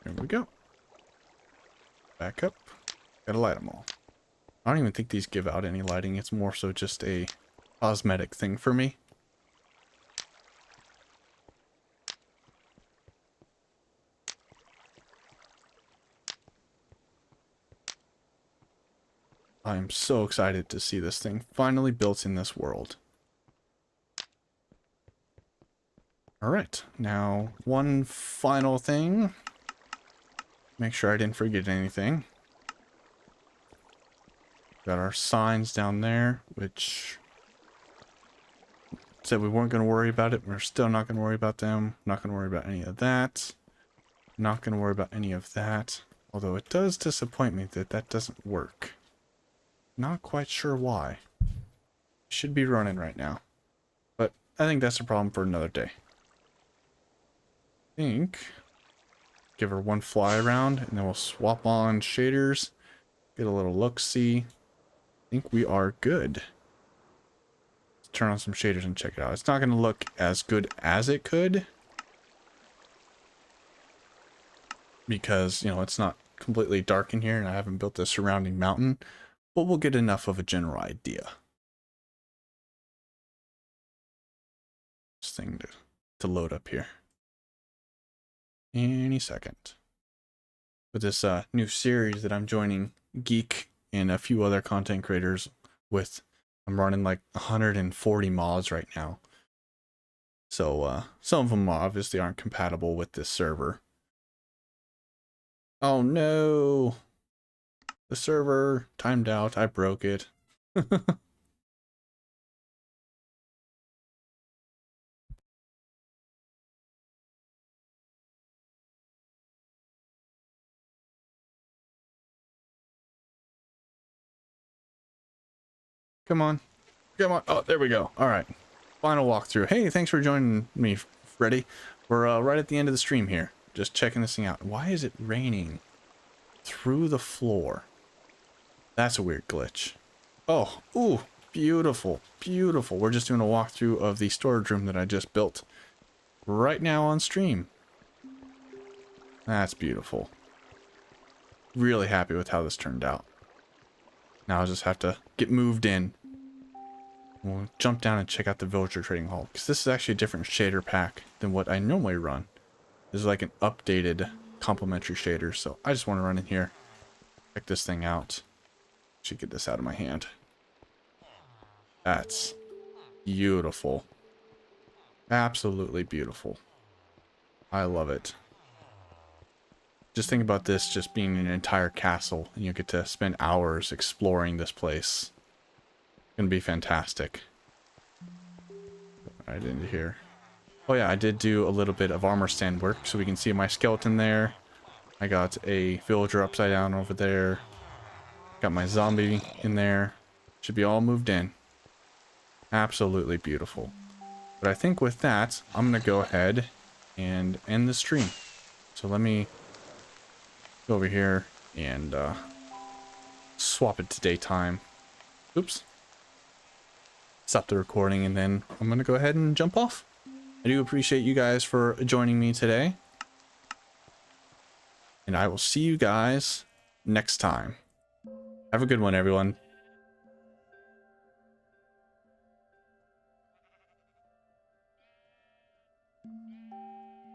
There we go. Back up. Gotta light them all. I don't even think these give out any lighting. It's more so just a cosmetic thing for me. I'm so excited to see this thing finally built in this world. Alright, now one final thing. Make sure I didn't forget anything. Got our signs down there, which said we weren't going to worry about it. We're still not going to worry about them. Not going to worry about any of that. Not going to worry about any of that. Although it does disappoint me that that doesn't work. Not quite sure why. It should be running right now. But I think that's a problem for another day. I think give her one fly around and then we'll swap on shaders. Get a little look-see. I think we are good. Let's turn on some shaders and check it out. It's not going to look as good as it could. Because, you know, it's not completely dark in here and I haven't built a surrounding mountain. But we'll get enough of a general idea. This thing to load up here. Any second. With this new series that I'm joining Geek and a few other content creators with, I'm running like 140 mods right now. So some of them obviously aren't compatible with this server. Oh no! The server timed out. I broke it. Come on. Come on. Oh, there we go. All right. Final walkthrough. Hey, thanks for joining me, Freddy. We're right at the end of the stream here. Just checking this thing out. Why is it raining through the floor? That's a weird glitch. Oh, ooh, beautiful, beautiful. We're just doing a walkthrough of the storage room that I just built right now on stream. That's beautiful. Really happy with how this turned out. Now I just have to get moved in. We'll jump down and check out the villager trading hall, because this is actually a different shader pack than what I normally run. This is like an updated complementary shader, so I just want to run in here, check this thing out. Should get this out of my hand. That's beautiful. Absolutely beautiful. I love it. Just think about this just being an entire castle, and you get to spend hours exploring this place. It's gonna be fantastic. Right into here. Oh yeah, I did do a little bit of armor stand work, so we can see my skeleton there. I got a villager upside down over there. Got my zombie in there. Should be all moved in. Absolutely beautiful. But I think with that, I'm going to go ahead and end the stream. So let me go over here and swap it to daytime. Oops. Stop the recording, and then I'm going to go ahead and jump off. I do appreciate you guys for joining me today. And I will see you guys next time. Have a good one, everyone.